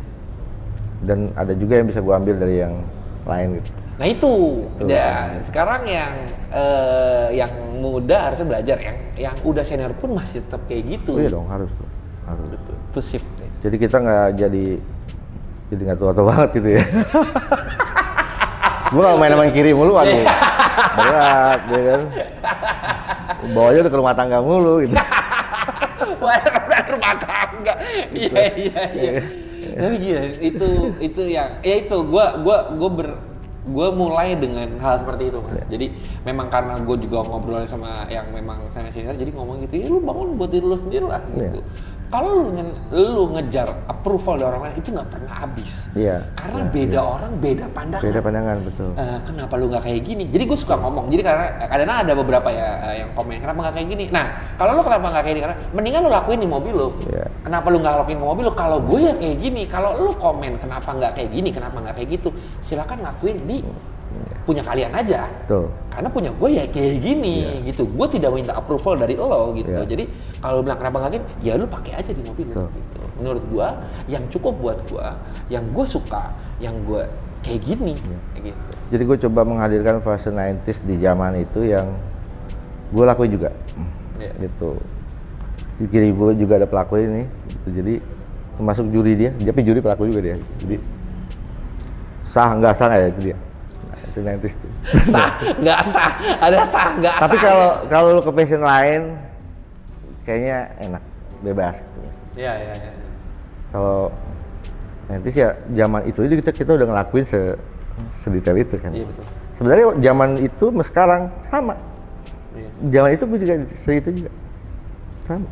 Dan ada juga yang bisa gue ambil dari yang lain gitu. Nah itu, Betul. ya, sekarang yang muda harusnya belajar, yang udah senior pun masih tetap kayak gitu. Oh iya dong, harus tuh. Harus. Itu sip. Jadi kita nggak jadi nggak tua-tua banget gitu ya. Gue nggak main kiri mulu, aduh berat, ya kan. Bawanya udah ke rumah tangga mulu gitu. Rumah tangga. Iya. Tapi gila, itu yang, ya itu gue mulai dengan hal seperti itu Mas. Jadi memang karena gue juga ngobrol sama yang memang saya senior, jadi ngomong gitu, ya lu bangun buat diri lu sendiri lah gitu. Kalau lu ngejar approval dari orang lain itu nggak pernah habis. Iya. Karena beda orang, beda pandangan. Beda pandangan, betul. Kenapa lu nggak kayak gini? Jadi gue suka ngomong. Jadi karena kadang ada beberapa ya yang komen kenapa nggak kayak gini. Nah kalau lu kenapa nggak kayak gini? Karena mendingan lu lakuin di mobil lu. Iya. Kenapa lu nggak lakuin ke mobil lu? Kalau gue ya kayak gini. Kalau lu komen kenapa nggak kayak gini, kenapa nggak kayak gitu? Silakan lakuin di punya kalian aja. Betul. Karena punya gue ya kayak gini gitu. Gue tidak minta approval dari lo gitu. Iya. Jadi kalau bilang kenapa nggak gini, ya lu pakai aja di mobil lu, gitu. Menurut gue yang cukup buat gue, yang gue suka, yang gue kayak gini, kayak gitu. Jadi gue coba menghadirkan fase 90s di zaman itu yang gue lakuin juga, gitu. Di kiri gue juga ada pelaku ini, gitu. Jadi termasuk juri dia juri pelaku juga dia. Jadi sah nggak ya itu dia. Nah, itu 90s tuh. Sah, nggak sah, ada sah, nggak sah. Tapi kalau lu ke fashion lain, kayaknya enak, bebas. Gitu. Iya. Kalau 90s ya zaman itu kita udah ngelakuin sedetail itu kan. Iya betul. Sebenarnya zaman itu sama sekarang sama. Iya. Zaman itu gue juga segitu juga. Sama.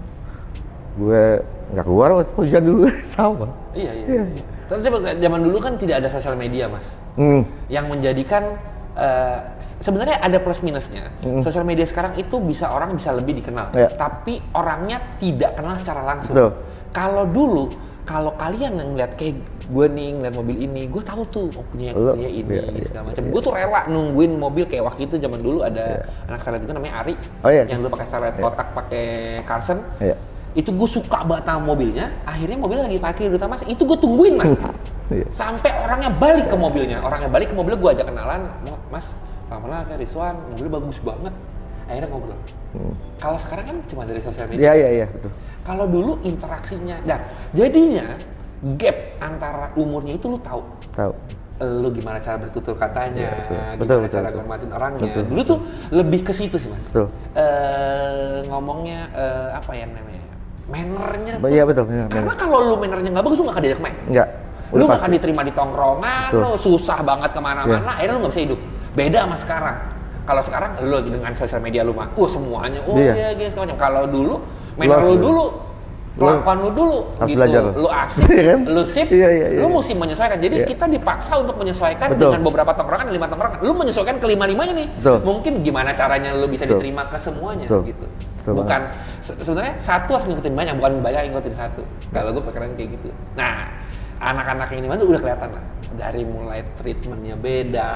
Gue nggak keluar waktu hujan dulu sama. Iya. Tapi zaman dulu kan tidak ada sosial media, Mas. Yang menjadikan sebenarnya ada plus minusnya. Sosial media sekarang itu orang bisa lebih dikenal, tapi orangnya tidak kenal secara langsung. Betul. Kalau dulu, kalau kalian yang ngeliat kayak gue nih ngeliat mobil ini, gue tahu tuh punya ini segala macam. Gue tuh rela nungguin mobil kayak waktu itu zaman dulu ada anak Starlet itu namanya Ari, yang dulu pakai Starlet kotak pakai Carson. Itu gue suka banget sama mobilnya. Akhirnya mobilnya lagi parkir di depan Mas. Itu gue tungguin Mas. Sampai orangnya balik ke mobilnya. Orangnya balik ke mobilnya, gue ajak kenalan. Mas, selamat saya Rizwan. Mobilnya bagus banget. Akhirnya ngobrol. Kalau sekarang kan cuma dari sosial media. Iya, betul. Kalau dulu interaksinya, dan jadinya gap antara umurnya itu lu tahu. Lu gimana cara bertutur katanya, gimana cara ngormatin orangnya. Dulu tuh lebih ke situ sih Mas. Ngomongnya apa ya namanya? Mannernya tuh. Iya betul. Karena kalau lu mannernya nggak bagus, lu nggak akan diajak main. Enggak. Lu nggak akan diterima di tongkrongan, lu susah banget kemana-mana. Akhirnya lu nggak bisa hidup. Beda sama sekarang. Kalau sekarang lu dengan sosial media lu mah, semuanya, gini segala macam. Kalau dulu, manner lu dulu, kelakuan lu dulu, gitu. Belajar. Lu asik, lu sip, lu mesti menyesuaikan. Jadi kita dipaksa untuk menyesuaikan dengan beberapa tongkrongan, 5 tongkrongan. Lu menyesuaikan ke 5-5-nya nih. Mungkin gimana caranya lu bisa diterima ke semuanya, gitu. Bukan sebenarnya satu harus ngikutin banyak, bukan banyak ngikutin satu. Kalau gue pikiran kayak gitu. Nah, anak-anak yang ini udah kelihatan lah. Dari mulai treatmentnya beda,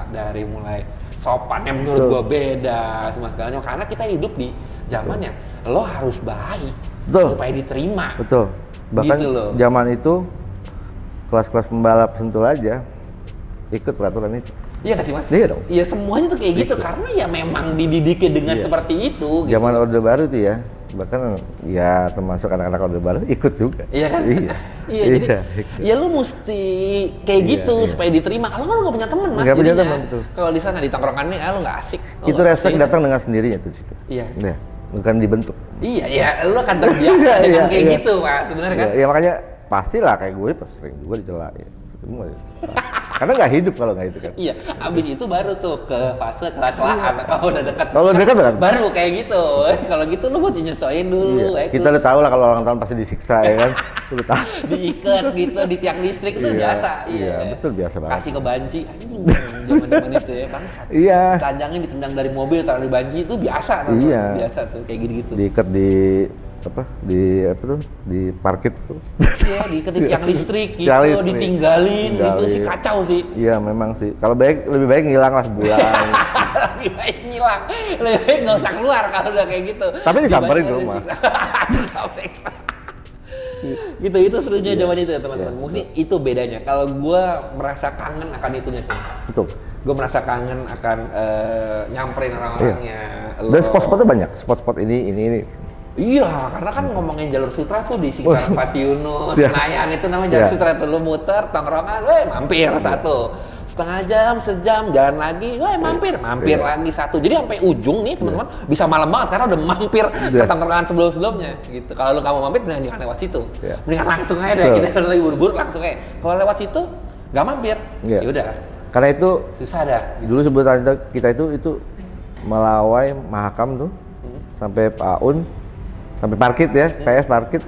dari mulai sopannya menurut gue beda, semua segalanya. Karena kita hidup di zamannya lo harus baik supaya diterima. Betul. Bahkan gitu zaman itu kelas-kelas pembalap sentul aja ikut peraturan itu. Iya nggak sih Mas? Iya dong. Iya semuanya tuh kayak gitu karena ya memang dididiknya dengan seperti itu. Gitu. Zaman Orde Baru tuh ya, bahkan ya termasuk anak-anak Orde Baru ikut juga. Iya kan? Iya. Jadi ya lu mesti kayak gitu supaya diterima. Kalau lu nggak punya teman Mas. Nggak punya teman betul. Kalau di sana di tongkrongan nih, lu nggak asik. Itu respect datang dengan sendirinya tuh situ. Iya. Bukan dibentuk. Iya, lu akan terbiasa dengan kayak gitu Mas sebenarnya kan? Iya makanya pastilah kayak gue sering juga dicela. Karena nggak hidup kalau nggak itu kan. Iya, abis itu baru tuh ke fase celah-celahan. Kalau udah dekat. Kalau dekat kan? Baru kayak gitu. Kalau gitu lu mesti nyesuaiin dulu. Kita udah tahu lah kalau orang tahun pasti disiksa ya kan. Udah tahu. Diikat gitu di tiang listrik itu biasa. Iya, betul biasa banget. Kasih ke banci, anjing. Zaman-zaman itu ya bangsat. Iya. Tanjangnya ditendang dari mobil taruh di banci itu biasa. Iya. Biasa tuh kayak gitu-gitu. Diikat di parkit tuh. Iya, diikat di tiang listrik gitu, ditinggalin gitu sih kacau sih. Iya, memang sih. Kalau lebih baik ngilang lah sebulan. Lebih baik ngilang. Lebih baik nggak usah keluar kalau udah kayak gitu. Tapi disamperin ke rumah. Gitu, itu serunya zaman itu ya teman-teman. Mungkin itu bedanya. Kalau gue merasa kangen akan itunya sih. Betul. Gue merasa kangen akan nyamperin orang-orangnya. Dan spot-spotnya banyak. Spot-spot ini. Iya, karena kan ngomongin jalur sutra tuh di sekitar Pati Yunus, Senayan itu namanya jalur sutra tuh. Lu muter, tongkrongan, mampir satu. Setengah jam, sejam, jalan lagi, mampir lagi satu. Jadi sampai ujung nih teman-teman bisa malam banget karena udah mampir ke tongkrongan sebelum-sebelumnya gitu. Kalau lu nggak mau mampir, mendingan jangan lewat situ. Mendingan langsung aja deh, kita lagi buru-buru langsung aja. Kalau lewat situ nggak mampir, ya udah. Karena itu susah dah. Dulu sebutan kita itu melawai Mahakam tuh sampai Paun. Sampai parkit ya, PS parkit,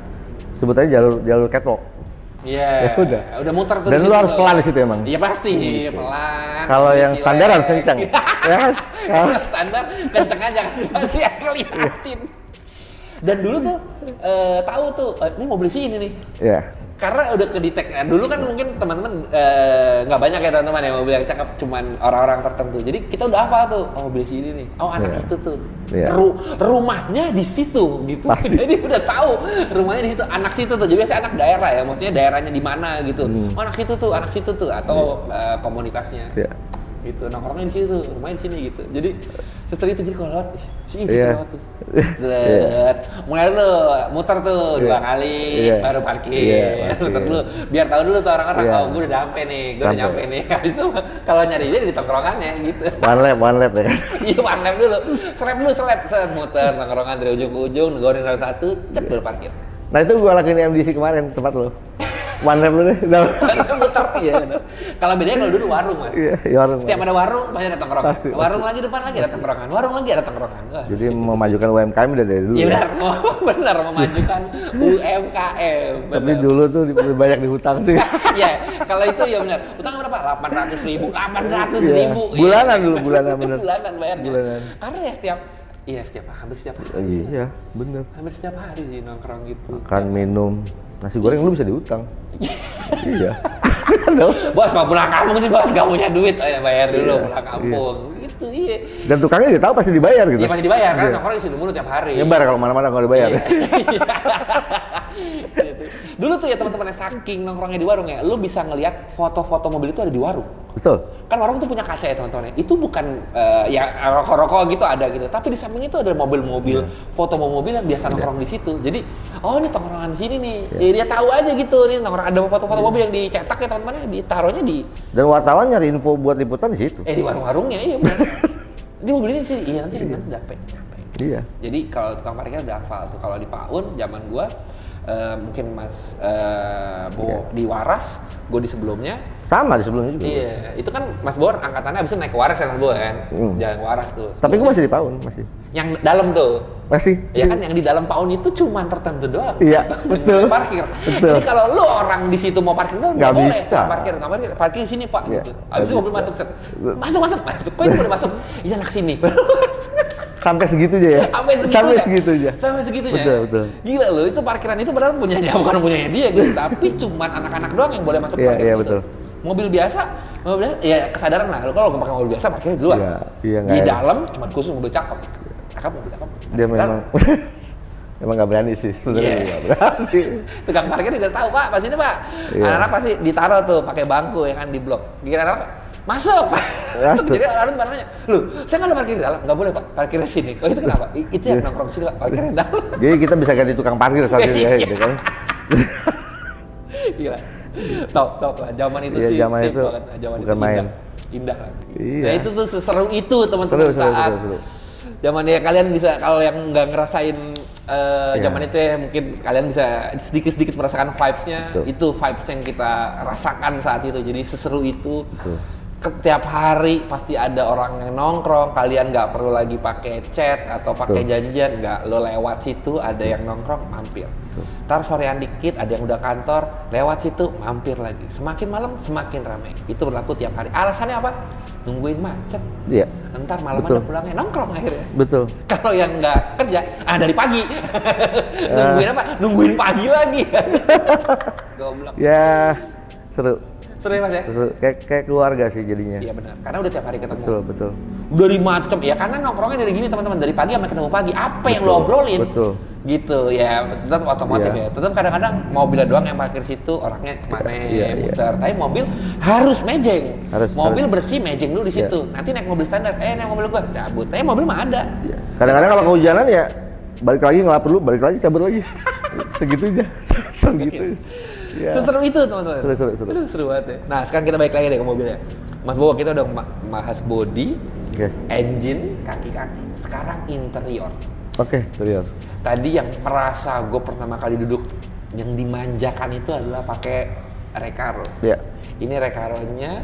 sebutannya jalur catwalk. Iya. Udah muter tuh. Dan lu harus pelan di situ emang. Iya pasti, pelan. Kalau yang standar harus kencang. Ya kan? Kalau standar kencang aja kan pasti kelihatin. Dan dulu tuh tahu tuh ini mobil si ini nih. Iya. Karena udah kedetek. Nah, dulu kan mungkin teman-teman nggak banyak ya teman-teman yang mobil yang cakep, cuman orang-orang tertentu. Jadi kita udah hafal tuh, oh mobil sini nih, oh anak itu tuh, rumahnya di situ gitu. Pasti. Jadi udah tahu rumahnya di situ, anak situ tuh. Jadi biasanya anak daerah ya, maksudnya daerahnya di mana gitu. Oh anak situ tuh, atau komunitasnya. Gitu, nongkrongnya di situ, rumahnya di sini gitu. Jadi seseri itu, jadi kalau lewat, si itu lewat tuh. Mulai dulu muter tuh 2 kali, baru parkir. Muter dulu, biar tahu dulu tuh orang-orang, oh gue udah nyampe nih, Habis itu kalau nyari dia di tongkrongannya gitu. One lap ya kan? Iya, one lap dulu. Seleb, muter tongkrongan dari ujung ke ujung, negorin satu, cek baru parkir. Nah itu gue lakuin MDC kemarin, tempat lo. One lap lu deh. Muter, iya benar. Kalau bedanya kalau dulu warung, Mas. Iya, warung. Setiap ada warung, pasti ada tongkrongan. Pasti. Warung lagi depan lagi ada tongkrongan. Warung lagi ada tongkrongan. Wah, jadi memajukan UMKM udah dari dulu. Iya benar, memajukan UMKM. Tapi dulu tuh lebih banyak dihutang sih. Iya, kalau itu ya benar. Utang berapa? 800.000. Bulanan dulu, bulanan bener. Bulanan bayarnya. Bulanan. Karena ya hampir setiap hari. Iya, bener. Hampir setiap hari sih nongkrong gitu. Makan, minum. Nasi goreng lu bisa diutang. Iya. Bos mau pulang kampung nih bos, gak punya duit, oh ya bayar dulu pulang kampung. Gitu, iya. Dan tukangnya juga tahu pasti dibayar gitu. Iya pasti dibayar, kan nongkrong di sini mulu tiap hari. Nyebar kalau mana-mana nggak dibayar. Gitu. Dulu tuh ya teman-teman, saking nongkrongnya di warung ya, lu bisa ngelihat foto-foto mobil itu ada di warung. Betul. Kan warung tuh punya kaca ya teman-teman. Itu bukan ya rokok-rokok gitu ada gitu, tapi di samping itu ada mobil-mobil, foto mobil yang biasa nongkrong di situ. Jadi, oh ini tongkrongan di sini nih. Ya, dia tahu aja gitu nih nongkrong, ada foto-foto mobil yang dicetak ya teman-teman, ditaruhnya di. Dan wartawan nyari info buat liputan di situ. Di warung-warungnya, iya benar. Di mobil ini sih, iya nanti dapet. Iya. Jadi kalau tukang parkir udah hafal tuh. Kalau di Paun zaman gua mungkin Mas Bo di Waras, gue di sebelumnya. Sama di sebelumnya juga. Iya, itu kan Mas Bor angkatannya abis itu naik ke Waras kan Mas Bo kan, jalan ke Waras tuh. Tapi gue masih di Paun, masih. Yang dalam tuh. Masih. Ya kan yang di dalam Paun itu cuma tertentu doang. Iya, betul. Parkir. Betul. Jadi kalau lu orang di situ mau parkir lu nggak boleh. Bisa. Parkir di sini Pak. Iya, Gitu. Abis itu mobil masuk set. Masuk. Kok ini boleh masuk? Iya anak sini. Sampai segitunya ya? Sampai segitunya. Betul. Gila loh, itu parkiran itu padahal punyanya, bukan punyanya dia gitu. Tapi cuman anak-anak doang yang boleh masuk parkir iya, gitu. Betul. Mobil biasa, ya kesadaran lah. Kalau pakai mobil biasa parkirnya di luar. Iya, di dalam cuma khusus mobil cakep. Mobil cakep. Dia memang emang nggak berani sih sebenarnya. Nggak berani. Tukang parkir juga tahu Pak, pas ini Pak. Anak-anak pasti ditaruh tuh pakai bangku ya kan di blok. Kira apa? Masuk. Jadi orang nanya, loh, saya nggak ada parkir di dalam, nggak boleh Pak, parkirnya sini. Oh itu kenapa? Itu yang nongkrong sini Pak, parkirnya di dalam. Jadi kita bisa ganti tukang parkir saat ini ya, gitu kan? Gila, top lah. Zaman itu sih, zaman itu bukan main. Indah lah. Iya. Nah itu tuh seseru itu teman-teman saat. Zaman ya kalian bisa, kalau yang nggak ngerasain zaman itu ya mungkin kalian bisa sedikit-sedikit merasakan vibes-nya. Itu vibes yang kita rasakan saat itu. Jadi seseru itu. Setiap hari pasti ada orang yang nongkrong, kalian nggak perlu lagi pakai chat atau pakai janjian, nggak, lo lewat situ ada yang nongkrong mampir. Ntar sorean dikit ada yang udah kantor, lewat situ mampir lagi. Semakin malam semakin ramai. Itu berlaku tiap hari. Alasannya apa? Nungguin macet. Iya. Ntar malam ada pulangnya nongkrong akhirnya. Betul. Kalau yang nggak kerja, dari pagi. Nungguin apa? Nungguin pagi lagi. Goblok. Ya, seru. Seru ya Mas ya? Kayak keluarga sih jadinya. Iya benar, karena udah tiap hari ketemu. Betul. Dari macam ya, karena nongkrongnya dari gini teman-teman, dari pagi sampai ketemu pagi. Apa yang lo obrolin? Betul. Gitu ya, tetap otomotif ya. Tetap kadang-kadang mobilnya doang yang parkir situ, orangnya kemana muter. Tapi mobil harus mejeng. Mobil bersih mejeng dulu di situ. Nanti naik mobil standar, naik mobil gua cabut. Mobil mah ada. Kadang-kadang kalau kehujanan ya balik lagi ngelap dulu, balik lagi cabut lagi. Segitunya. Segitu. Ya. Seseru itu teman-teman. Seru banget ya. Nah sekarang kita balik lagi deh ke mobilnya. Mas Bowo, kita udah bahas body, engine, kaki-kaki. Sekarang interior. Interior. Tadi yang merasa gue pertama kali duduk yang dimanjakan itu adalah pakai Recaro. Iya. Ini Recaro-nya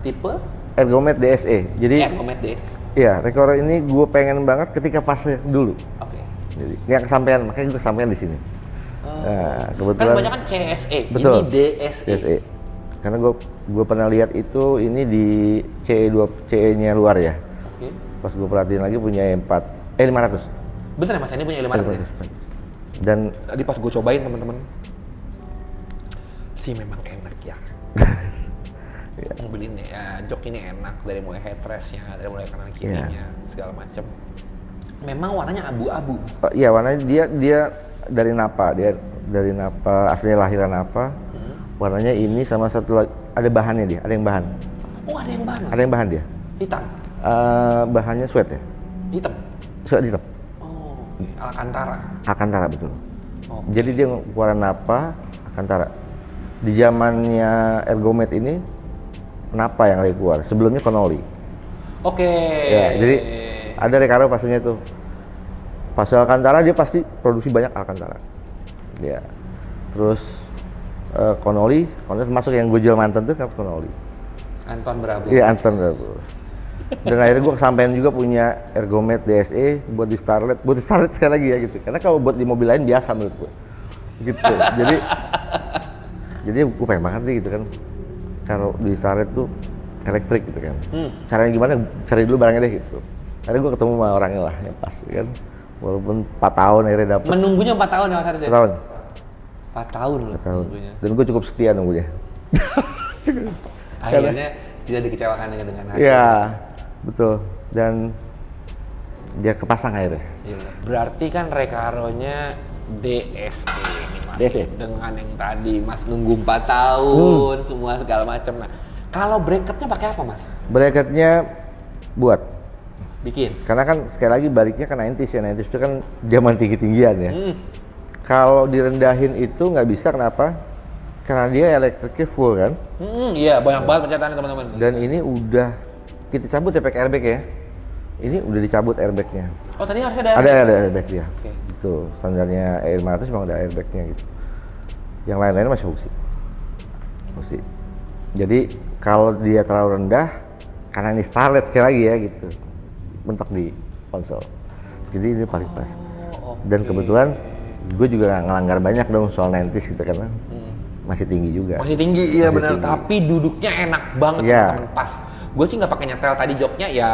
tipe Ergomed DSE. Jadi Ergomed DSE. Iya, Recaro ini gue pengen banget ketika fase dulu. Jadi yang kesampaian, makanya gue kesampaian di sini. Nah, kebetulan kan banyak kan CSE, betul, ini DSE. Karena gue pernah lihat itu ini di CE2 luar ya. Pas gue perhatiin lagi punya 500. Bener ya Mas, ini punya 500 ya? Dan tadi pas gue cobain teman-teman, sih memang enak ya. Mobil ini ya, jok ini enak dari mulai headrestnya, dari mulai kanan kirinya, segala macam. Memang warnanya abu-abu. Iya, warnanya dia dari Napa, aslinya lahiran Napa. Warnanya ini sama satu lagi, ada bahannya dia, ada yang bahan. Oh, ada yang bahan. Ada yang bahan dia. Hitam. Bahannya sweat ya? Hitam. Sweat hitam. Oh, Alcantara. Alcantara betul. Oh. Jadi dia keluaran Napa, Alcantara. Di zamannya Ergomed ini Napa yang lagi keluar. Sebelumnya Connolly. Oke. Ya, jadi ada Recaro pastinya tuh. Pas Alcantara dia pasti produksi banyak Alcantara. Ya. Terus Connolly termasuk yang gue jual mantan tuh kan Connolly. Anton Bravo. Iya, Anton Bravo. Dan akhirnya gue kesampaian juga punya Ergomed DSE buat di Starlet sekali lagi ya gitu. Karena kalau buat di mobil lain biasa menurut gue. Gitu. jadi gue pengen banget nih gitu kan. Kalau di Starlet tuh elektrik gitu kan. Caranya gimana? Cari dulu barangnya deh gitu. Akhirnya gue ketemu sama orangnya lah yang pas kan. Walaupun 4 tahun akhirnya dapet. Menunggunya 4 tahun ya Mas Haris? 4 tahun. 4 tahun loh. 4 tahun. Menunggunya. Dan gue cukup setia nunggunya. Akhirnya tidak dikecewakan dengan hasil. Iya, betul. Dan dia kepasang akhirnya. Iya, berarti kan Recaro-nya DSE ini Mas. DSE. Dengan yang tadi Mas nunggu 4 tahun, semua segala macam. Nah, kalau bracketnya pakai apa Mas? Bracketnya buat. Bikin. Karena kan sekali lagi baliknya ke 90s ya. 90s itu kan zaman tinggi-tinggian ya. Kalau direndahin itu nggak bisa, kenapa? Karena dia elektriknya full kan. Iya, banyak banget pencetakannya teman-teman. Dan ini udah kita cabut ya pakai airbag ya. Ini udah dicabut airbagnya. Oh, tadi harusnya ada. Ada airbag dia. Oke. Itu standarnya E500 memang ada airbagnya gitu. Yang lain-lain masih fungsi. Jadi kalau dia terlalu rendah, karena ini Starlet sekali lagi ya gitu, mentok di konsol. Jadi ini paling pas. Dan kebetulan gue juga nggak ngelanggar banyak dong soal 90s gitu karena masih tinggi juga. Masih tinggi, iya benar. Tapi duduknya enak banget Iya. teman-teman, pas. Gue sih nggak pakai nyetel tadi joknya ya.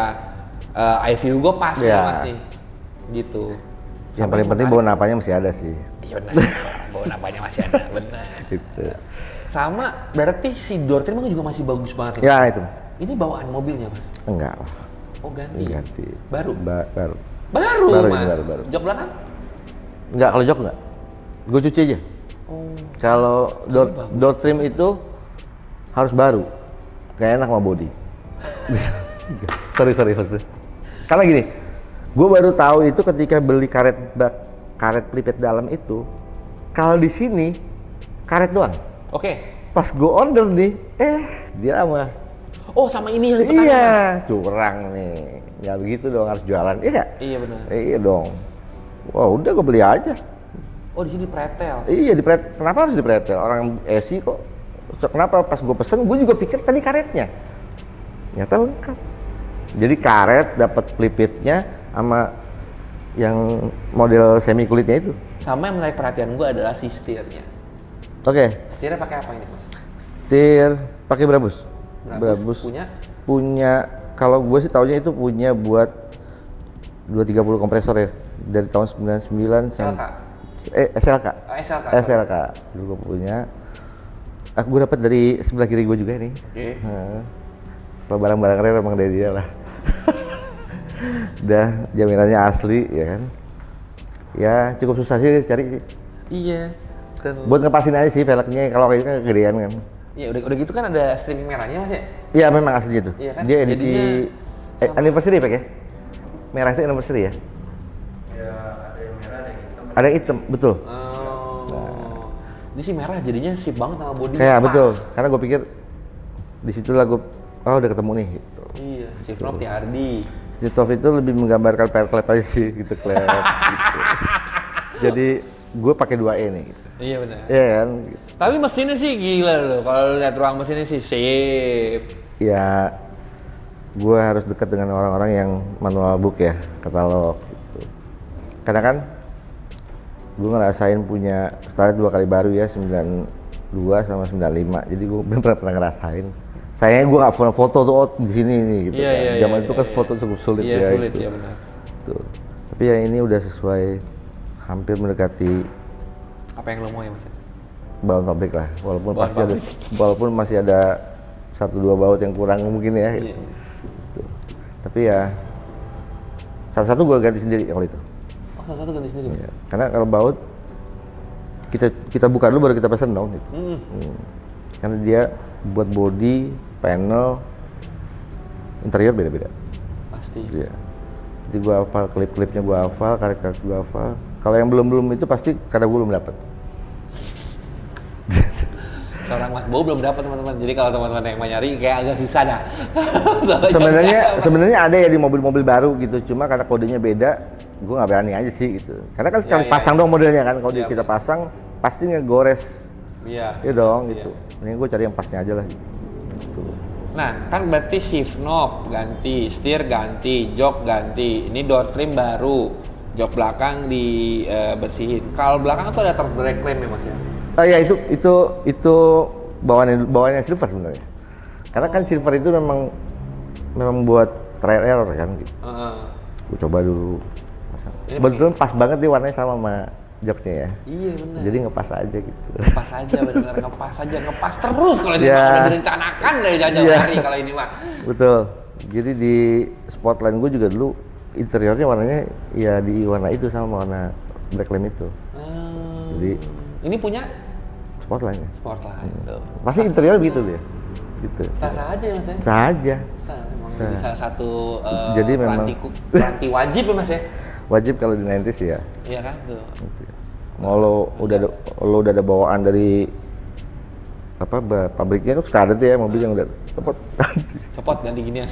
iView gue pas Iya. ya Mas nih. Gitu. Yang paling penting bawa napanya masih ada sih. Iya benar. Bawa napanya masih ada, benar. Gitu. Sama berarti si door trim juga masih bagus banget ini. Ya itu. Ini bawaan mobilnya Mas. Enggak lah. Oh ganti. Ganti. Baru. Baru. Baru ini Mas. baru. Jok belakang? Enggak, kalau jok enggak. Gue cuci aja. Oh. Kalau door trim itu harus baru. Kayak enak sama body. sorry maksudnya. Karena gini, gue baru tahu itu ketika beli karet pelipet dalam itu. Kalau di sini karet doang. Oke. Pas gue order nih, dia sama. Oh sama ini yang lipetannya Iya, Mas? curang nih. Nggak begitu dong, harus jualan. Iya. Iya benar. Iya dong. Wah udah gue beli aja. Oh di sini pretel. Iya dipretel. Kenapa harus dipretel? Orang ESI kok. Kenapa pas gue pesen, gue juga pikir tadi karetnya. Nyata lengkap. Jadi karet dapat pelipitnya sama yang model semi kulitnya itu. Sama yang menarik perhatian gue adalah si setirnya. Oke. Setirnya pakai apa ini Mas? Setir pakai Brabus. Punya. Kalau gue sih taunya itu punya buat 230 kompresor ya. Dari tahun 99 sampai SLK. SLK. Dulu gue punya. Gue dapat dari sebelah kiri gue juga nih. Oke. Kalau barang-barang rare emang dari dia lah. Udah jaminannya asli ya kan. Ya cukup susah sih cari. Iya. Dan Buat ngepasin aja sih velgnya, kalau kayak kan kegedean kan. ya udah gitu kan ada streaming merahnya Mas ya? Iya memang aslinya tuh. Iya kan? Dia edisi Jadinya anniversary Pak ya? Merah itu anniversary ya? Ya ada yang merah, ada yang hitam. Ada yang hitam, betul. Oh. Ini sih merah jadinya sip banget sama body. Kayak betul, karena gue pikir disitulah gue, udah ketemu nih gitu. Iya, si Frog Tiardi. Steve itu lebih menggambarkan klep aja sih gitu, klep gitu. Jadi gue pakai 2E nih gitu. Iya benar. Iya kan? Gitu. Tapi mesinnya sih gila loh. Kalau lihat ruang mesinnya sih sip. Ya gue harus dekat dengan orang-orang yang manual book ya, katalog gitu. Karena kan gue ngerasain punya Starlet 2 kali baru ya, 92 sama 95. Jadi gue bener-bener pernah ngerasain. Sayangnya gue nggak pernah foto tuh di sini nih gitu Iya, kan. iya, Zaman iya, itu kan iya, foto cukup sulit Iya ya. sulit gitu. ya benar. Tuh. Tapi ya ini udah sesuai, hampir mendekati. Apa yang lo mau ya Mas? baut pabrik lah, walaupun Baut pasti ada, pabrik. walaupun masih ada 1-2 baut yang kurang mungkin ya. Iya. Gitu. Tapi ya salah satu gue ganti sendiri kalau itu. Oh, salah satu ganti sendiri. Ya. Karena kalau baut kita buka dulu baru kita pesen dong. Gitu. Karena dia buat body, panel, interior beda-beda. Pasti. Iya. Jadi gue hafal klip-klipnya, gue hafal karet-karet gue hafal. Kalau yang belum itu pasti karena gue belum dapat. Seorang Mas Bowo belum dapat teman-teman. Jadi kalau teman-teman yang mau nyari kayak agak susah dah. Sebenarnya ada ya di mobil-mobil baru gitu, cuma karena kodenya beda, gue nggak berani aja sih gitu. Karena kan sekali pasang dong modelnya kan, kalau kita pasang pasti ngegores. Iya. Iya dong gitu. Mending gue cari yang pasnya aja lah. Gitu. Nah, kan berarti shift knob ganti, setir ganti, jok ganti. Ini door trim baru, jok belakang dibersihin. Kalau belakang tuh ada third brake clamp ya Mas ya? Oh ya itu bawaannya Silver sebenarnya. Karena kan Silver itu memang buat trial error kan gitu. Gue coba dulu pasang. Betul pas banget nih warnanya sama joknya ya. Iya benar. Jadi ngepas aja gitu. Ngepas aja benar-benar ngepas terus kalau ini mah udah direncanakan dari jauh-jauh hari kalau ini mah. Betul. Jadi di Spotline gue juga dulu interiornya warnanya ya di warna itu sama warna black lamp itu. Jadi ini punya Spotline ya. Sportline tuh. Pasti interior gitu dia. Gitu. Sah-sah aja ya Mas ya? Sah aja. Sah, emang jadi salah satu Jadi memang peranti wajib ya Mas ya? Wajib kalau di 90s ya. Iya kan tuh. Gitu. Mau lo udah ada bawaan dari pabriknya tuh sekarang tuh ya mobil yang udah Copot ganti gini ya.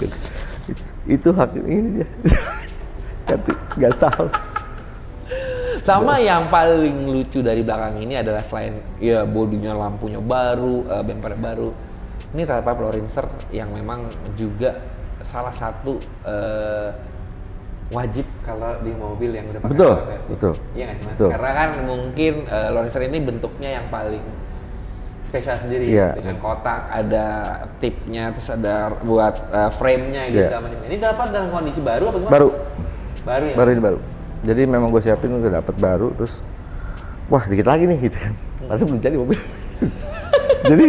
itu hak ini dia. Ganti nggak salah. Sama yang paling lucu dari belakang ini adalah selain ya bodinya, lampunya baru, bumper baru. Ini tailpipe Lorinser yang memang juga salah satu wajib kalau di mobil yang udah pakai tailpipe. Betul. Iya nggak sih Mas? Betul. Karena kan mungkin Lorinser ini bentuknya yang paling spesial sendiri Iya. dengan kotak, ada tipnya, terus ada buat frame-nya gitu segala macam. Ini dapat dalam kondisi baru apa gimana? Baru. Baru ya. Baru ini baru. Jadi memang gue siapin udah dapet baru terus wah dikit lagi nih gitu kan. Padahal belum jadi mobil. Jadi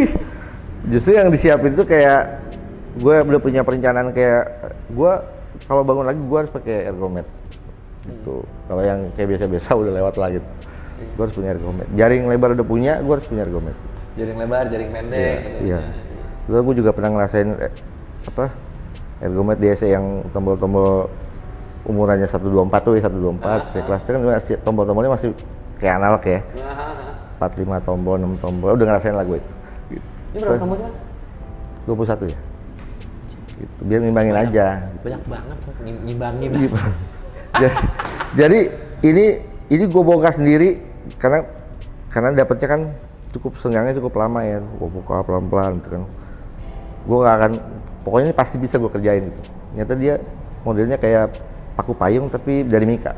justru yang disiapin tuh kayak gue udah punya perencanaan kayak gue kalau bangun lagi gue harus pakai ergomet gitu. Kalau yang kayak biasa-biasa udah lewat lah gitu. Gue harus punya ergomet. Jaring lebar udah punya, gue harus punya ergomet. Jaring lebar, jaring pendek. Iya. Lalu gue juga pernah ngerasain ergomet DC yang tombol-tombol umurannya 124 tuh ya 124. Saya kelas kan masih tombol-tombolnya masih kayak analog ya. 45 tombol, 6 tombol. Udah ngerasain lah gue itu. Ini berapa tombol sih Mas? 21 ya. Gitu. Biar ngimbangin aja. Banyak banget Mas, ngimbangin. Jadi ini gue bongkar sendiri karena dapetnya kan senggangnya cukup lama ya. Gue buka pelan-pelan gitu kan. Gue gak akan, pokoknya ini pasti bisa gue kerjain gitu. Ternyata dia modelnya kayak paku payung tapi dari Mika.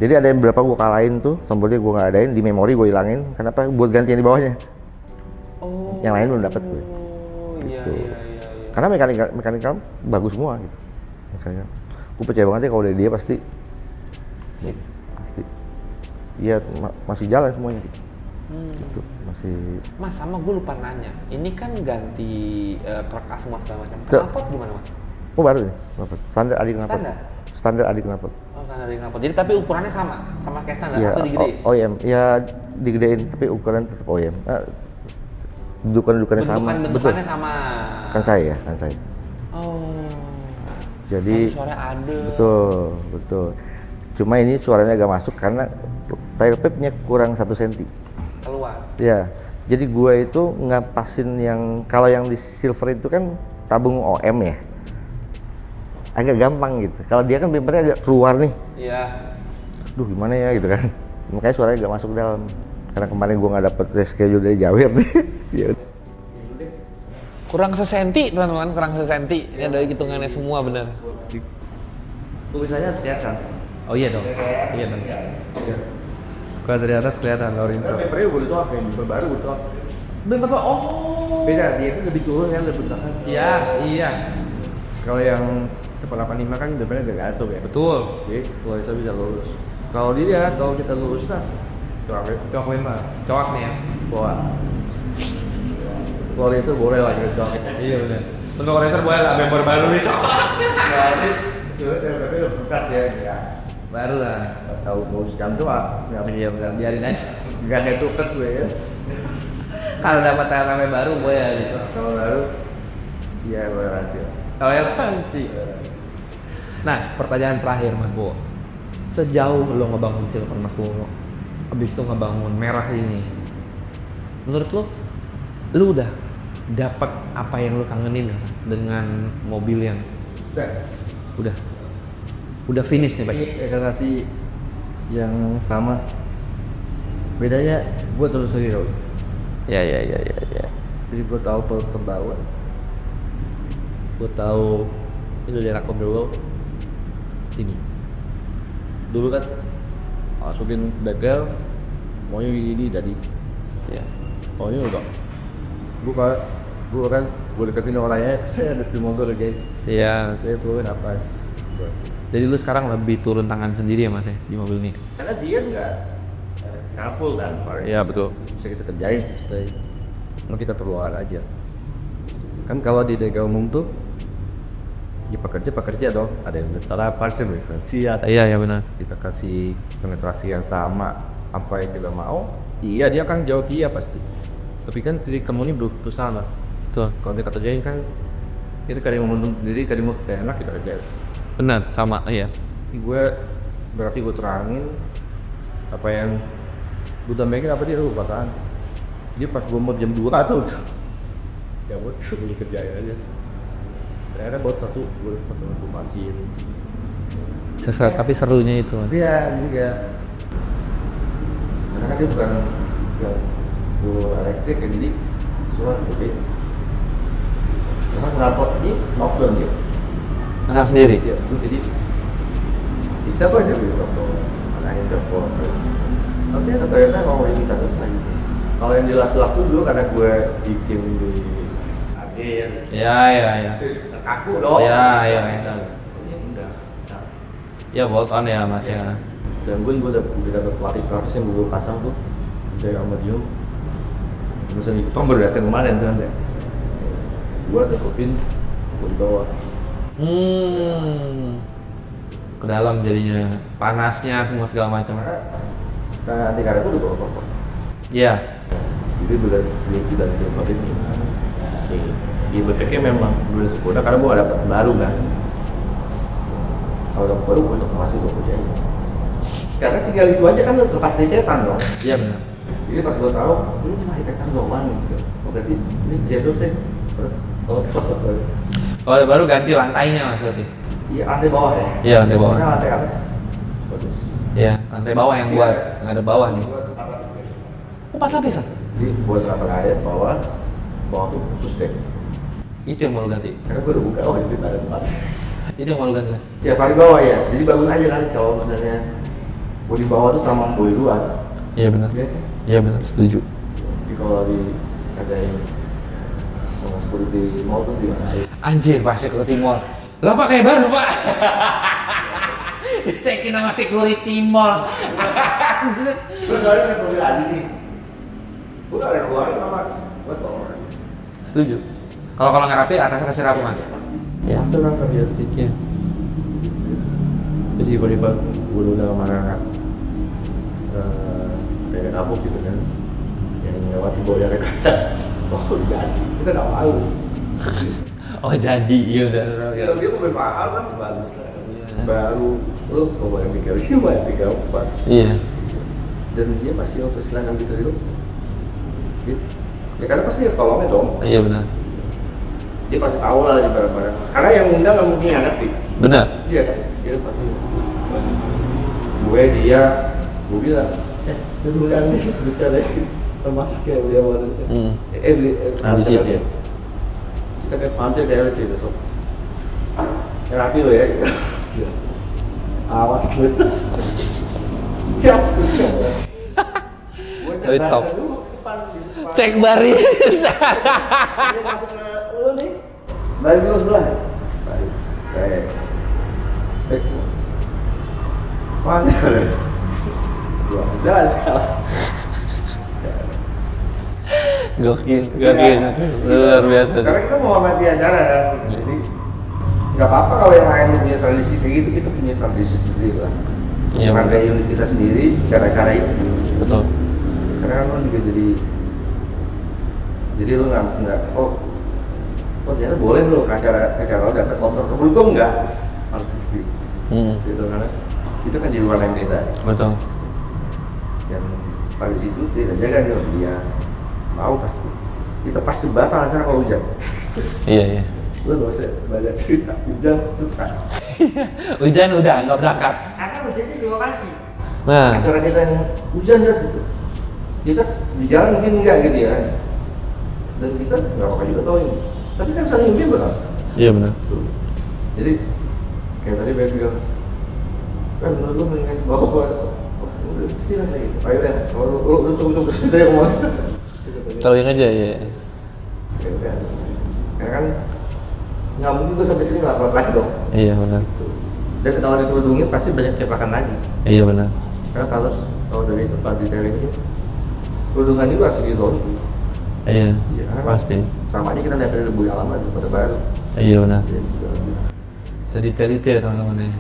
Jadi ada yang berapa gue kalahin tuh, tombolnya gue nggak adain, di memori gue hilangin. Kenapa? Buat gantian di bawahnya. Oh. Yang lain belum dapat gue. Gitu. Iya. Karena mekanikal bagus semua gitu. Mekanikal. Gue percaya banget ya kalau dari dia pasti. Pasti. Iya masih jalan semuanya gitu. Gitu. Masih. Mas, sama gue lupa nanya. Ini kan ganti kerkas semua segala macam. Knalpot gimana Mas? Oh baru nih, knalpot. Standar adik knalpot. Standar adik knalpot. Oh standar adik knalpot. Jadi tapi ukurannya sama kayak standar Ya, atau digedein? OEM, ya digedein tapi ukuran tetap OEM. Dudukannya sama. Bentukannya sama. Kan saya. Oh. Jadi suaranya ada. Betul. Cuma ini suaranya agak masuk karena tailpipe-nya kurang 1 cm. Keluar. Ya. Jadi gua itu ngapasin yang kalau yang di Silver itu kan tabung OM ya. Agak gampang gitu. Kalau dia kan bumpernya agak keluar nih. Iya. Duh gimana ya gitu kan. Makanya suaranya agak masuk dalam. Karena kemarin gua nggak dapet reschedule dari Jawir nih. Ya. Kurang sesenti teman-teman, kurang sesenti. Ini ada hitungannya semua bener. Tulisannya kelihatan. Oh iya dong. Iya dong. Kalau dari atas kelihatan Lorinser. Bumpernya gue tuh yang baru gue tuh. Bumper oh. Beda, dia kan lebih turun kan lebih belakang. Iya. Kalau yang 185 kan depannya agak gatel ya. Betul. Jadi Lorinser bisa lurus. Kalau dia, kalau kita lurus kan Coakin mah. Coak nih ya. Wah. Kalau laser boleh lah kita coakin. Iya benar. Untuk racer boleh lah member baru nih coak. Nah, ini TWP udah bekas ya. Baru lah. Tahu mau jam tuh nggak Iya benar. Biarin aja. nggak ada tuket gue ya. Kalau dapat TLM baru boleh gitu. Kalau baru, iya boleh hasil. Oh ya sih. Nah, pertanyaan terakhir Mas Bo. Sejauh lo ngebangun Silver Naku, abis itu ngebangun merah ini, menurut lo udah dapat apa yang lo kangenin ya Mas dengan mobil yang udah finish nih Pak? Ini ekspektasi yang sama. Bedanya gue terus hero. Ya. Jadi gue tahu pertembaruan. Gue tahu itu daerah Komdewel sini. Dulu kan masukin bengkel, maunya ini jadi. Ya. Maunya udah. Gue deketin orangnya, saya ada di mobil guys. Iya. Saya turun apa? Jadi lu sekarang lebih turun tangan sendiri ya Mas ya di mobil ini? Karena dia nggak full dan far. Iya betul. Bisa kita kerjain supaya kita perluan aja. Kan kalau di daerah umum tuh ya pekerja dong, ada yang tentara parsen referensi ada Iya benar. kita kasih sentrasi yang sama apa yang kita mau, iya dia kan jawab iya pasti. Tapi kan jadi kamu ini butuh sama Tuh. kalau kita kerjain kan kita kadang mau sendiri kadang mau enak kita kerjain. Benar sama iya. Gue berarti gue terangin apa yang gue tambahkan apa dia lupa kan. Dia pas gue mau jam 2 atau ya buat gue kerjain aja. Ternyata buat satu gue masih Tapi serunya itu Mas. dia juga karena kan dia bukan yang full elektrik kan jadi semua lebih karena kenapa ini lockdown dia Angkat sendiri. dia itu jadi bisa tuh aja beli toko mana toko terus nanti ada ternyata mau ini satu lagi kalau yang jelas-jelas tuh dulu karena gue bikin di akhir Ya. aku dong Ya. udah bisa. Ya bolt on ya Mas ya. Dan gue udah dapet pelapis yang gue pasang tuh saya sama dia terus ini Tom baru datang kemarin tuh nanti gue dekupin untuk Ke dalam jadinya panasnya semua segala macam. nah nanti karena gue udah bawa kok Iya. jadi udah dari silver sih di BPK memang udah sempurna karena gue gak dapet baru kan kalau dapet baru gue untuk masuk gue kerjain karena tinggal itu aja kan udah terfasilitetan dong. Iya benar. Jadi pas gue tahu ini cuma fasilitas doang gitu. Oh, berarti ini kerja terus deh. Kalau foto baru. Kalau ada baru ganti lantainya Mas berarti. Iya lantai bawah ya. Iya, lantai bawah. Pokoknya lantai atas. Bagus. Iya, lantai bawah yang buat nggak ada bawah nih. Gua tempat lapis. 4 lapis Mas. Jadi buat serapan air bawah tuh khusus deh. Itu yang mau lu ganti. Karena gue udah buka itu ada tempat. Itu yang mau lu ganti. Ya paling bawah ya. Jadi bagus aja kan kalau misalnya gue di bawah tuh sama gue di luar. Iya benar. Ya. Iya benar, setuju. Jadi kalau di kerjain mau security mall tuh di mana? Anjir, Pak Security Mall. Lah Pak kayak baru, Pak. Cekin nama Security Mall. Anjir. Terus soalnya kan mobil Adi nih. Gue gak ada keluarin sama Mas. Gue tolong. Setuju. Kalau nggak rapi, atasnya kasih rapi Mas. Ya, itu kan kerja siknya. Terus Iva gue udah kemana kayak kapuk gitu kan. Yang lewat di bawah yang kaca. Oh, jadi kita nggak tahu. Oh jadi, iya udah. Ya, dia mobil mahal mas baru. Baru, lu mau yang mikir cuma yang 34. Iya. Dan dia masih waktu silangan gitu gitu. Ya karena pasti dia tolongnya dong. Iya benar. Dia pasti tahu lah di barang-barang. Karena yang undang nggak mungkin yang ngerti. Benar. Iya kan? Dia pasti. Gue bilang, bukan nih, bukan deh. Termasuk kayak dia baru. Beli. Ambisi ya. Kita kayak mampir kayak itu besok. Yang rapi lo ya. Awas gue. Siap. Tapi top. Cek baris. Saya masuk ke lu nih. Balik lu sebelah. Balik. Cek. Mana? Dua. Dah. Gokil, Iya. luar biasa. Karena kita mau hormati acara kan, jadi nggak apa-apa kalau yang lain punya tradisi kayak gitu, kita punya tradisi sendiri lah. Iya, Menghargai unit kita sendiri, cara-cara itu. Betul. Karena kan lo juga jadi lo nggak oh ternyata boleh lo ke acara lo dasar kotor, beruntung nggak harus isi. Gitu karena itu kan jadi warna yang beda. Betul. Dan pada situ tidak jaga dia mau pasti kita pasti batal acara kalau hujan. Iya. Lo gak usah banyak cerita, hujan selesai. Hujan udah nggak berangkat. Akan hujannya di lokasi. Nah, Acara kita yang hujan deras gitu, kita di jalan mungkin enggak gitu ya, dan kita nggak apa-apa juga towing. Tapi kan saling bebas kan. iya benar. Tuh. Jadi kayak tadi Ben bilang, menurut lu mendingan bawa udah sini lah gitu. Ayo deh, kalau lu coba kita yang mau. Tolong aja ya. Karena kan nggak mungkin gue sampai sini nggak apa-apa lagi dong. Iya benar. Dan kalau dikerudungin pasti banyak ceplakan lagi. Iya benar. Karena kalau dari tempat detail ini kerudungan juga harus gitu. Iya. Karena Pasti. sama aja kita dari debu yang lama daripada baru. Iya benar. Yes. Sedetail-detail teman-teman ya.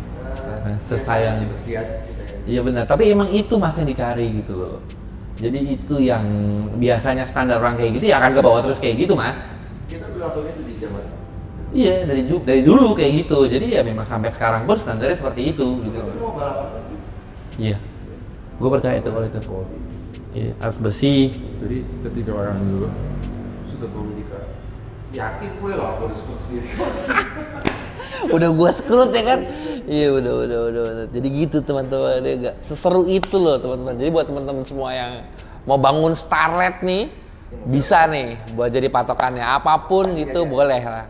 Sesayang itu. Iya benar. Tapi emang itu mas yang dicari gitu loh. Jadi itu yang biasanya standar orang kayak gitu ya akan kebawa terus kayak gitu mas. Kita berlakunya itu di zaman. Iya dari dulu kayak gitu. Jadi ya memang sampai sekarang pun standarnya seperti itu gitu. Kita mau balapan lagi. Iya. Gue percaya itu kalau itu. Iya. Harus besi. Jadi ketika orang dulu sudah mau menikah, yakin gue lah aku harus sendiri. Udah gua screwed ya kan. Iya udah. Jadi gitu teman-teman, dia gak seseru itu loh teman-teman. Jadi buat teman-teman semua yang mau bangun Starlet nih, bisa nih buat jadi patokannya. Apapun gitu boleh lah.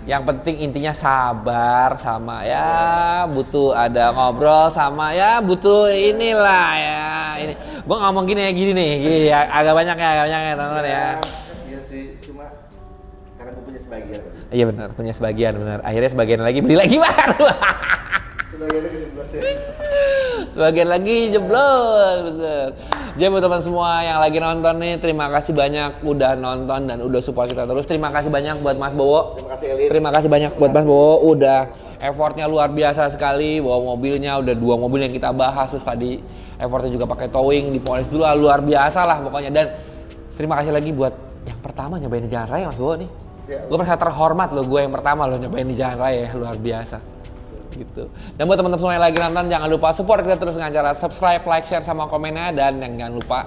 Yang penting intinya sabar sama ya butuh ada ngobrol sama ya butuh inilah ya ini. Gua ngomong gini nih, agak banyak ya teman-teman ya. Iya sih, cuma karena gue punya sebagian. Iya benar, punya sebagian benar. Akhirnya sebagian lagi beli lagi baru. Sebagiannya ke 17 ya. Bagian lagi jeblos, bener. Jadi buat teman semua yang lagi nonton nih, terima kasih banyak udah nonton dan udah support kita terus. Terima kasih banyak buat Mas Bowo. Terima kasih Elit. Terima kasih banyak buat Mas Bowo, udah effortnya luar biasa sekali. Bawa mobilnya, udah 2 mobil yang kita bahas terus tadi. Effortnya juga pakai towing, dipolis dulu, luar biasa lah pokoknya. Dan terima kasih lagi buat yang pertama nyobain di jalan raya Mas Bowo nih. Gue merasa terhormat loh, gue yang pertama loh nyobain di jalan raya, luar biasa. Gitu. Dan buat teman-teman semua yang lagi nonton jangan lupa support kita terus dengan cara subscribe, like, share sama komennya dan yang jangan lupa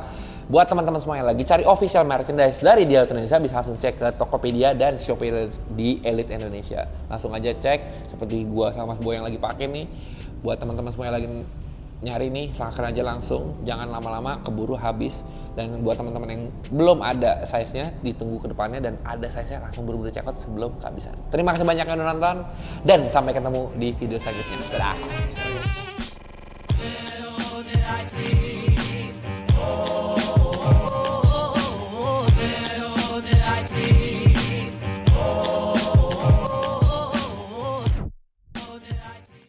buat teman-teman semua yang lagi cari official merchandise dari The Elite Indonesia bisa langsung cek ke Tokopedia dan Shopee di Elite Indonesia. Langsung aja cek seperti gua sama Mas Boy yang lagi pakai nih. Buat teman-teman semua yang lagi nyari nih, silahkan aja langsung, jangan lama-lama keburu habis. Dan buat teman-teman yang belum ada size-nya, ditunggu ke depannya dan ada size-nya langsung buru-buru check out sebelum kehabisan. Terima kasih banyak yang udah nonton dan sampai ketemu di video selanjutnya. Dadah.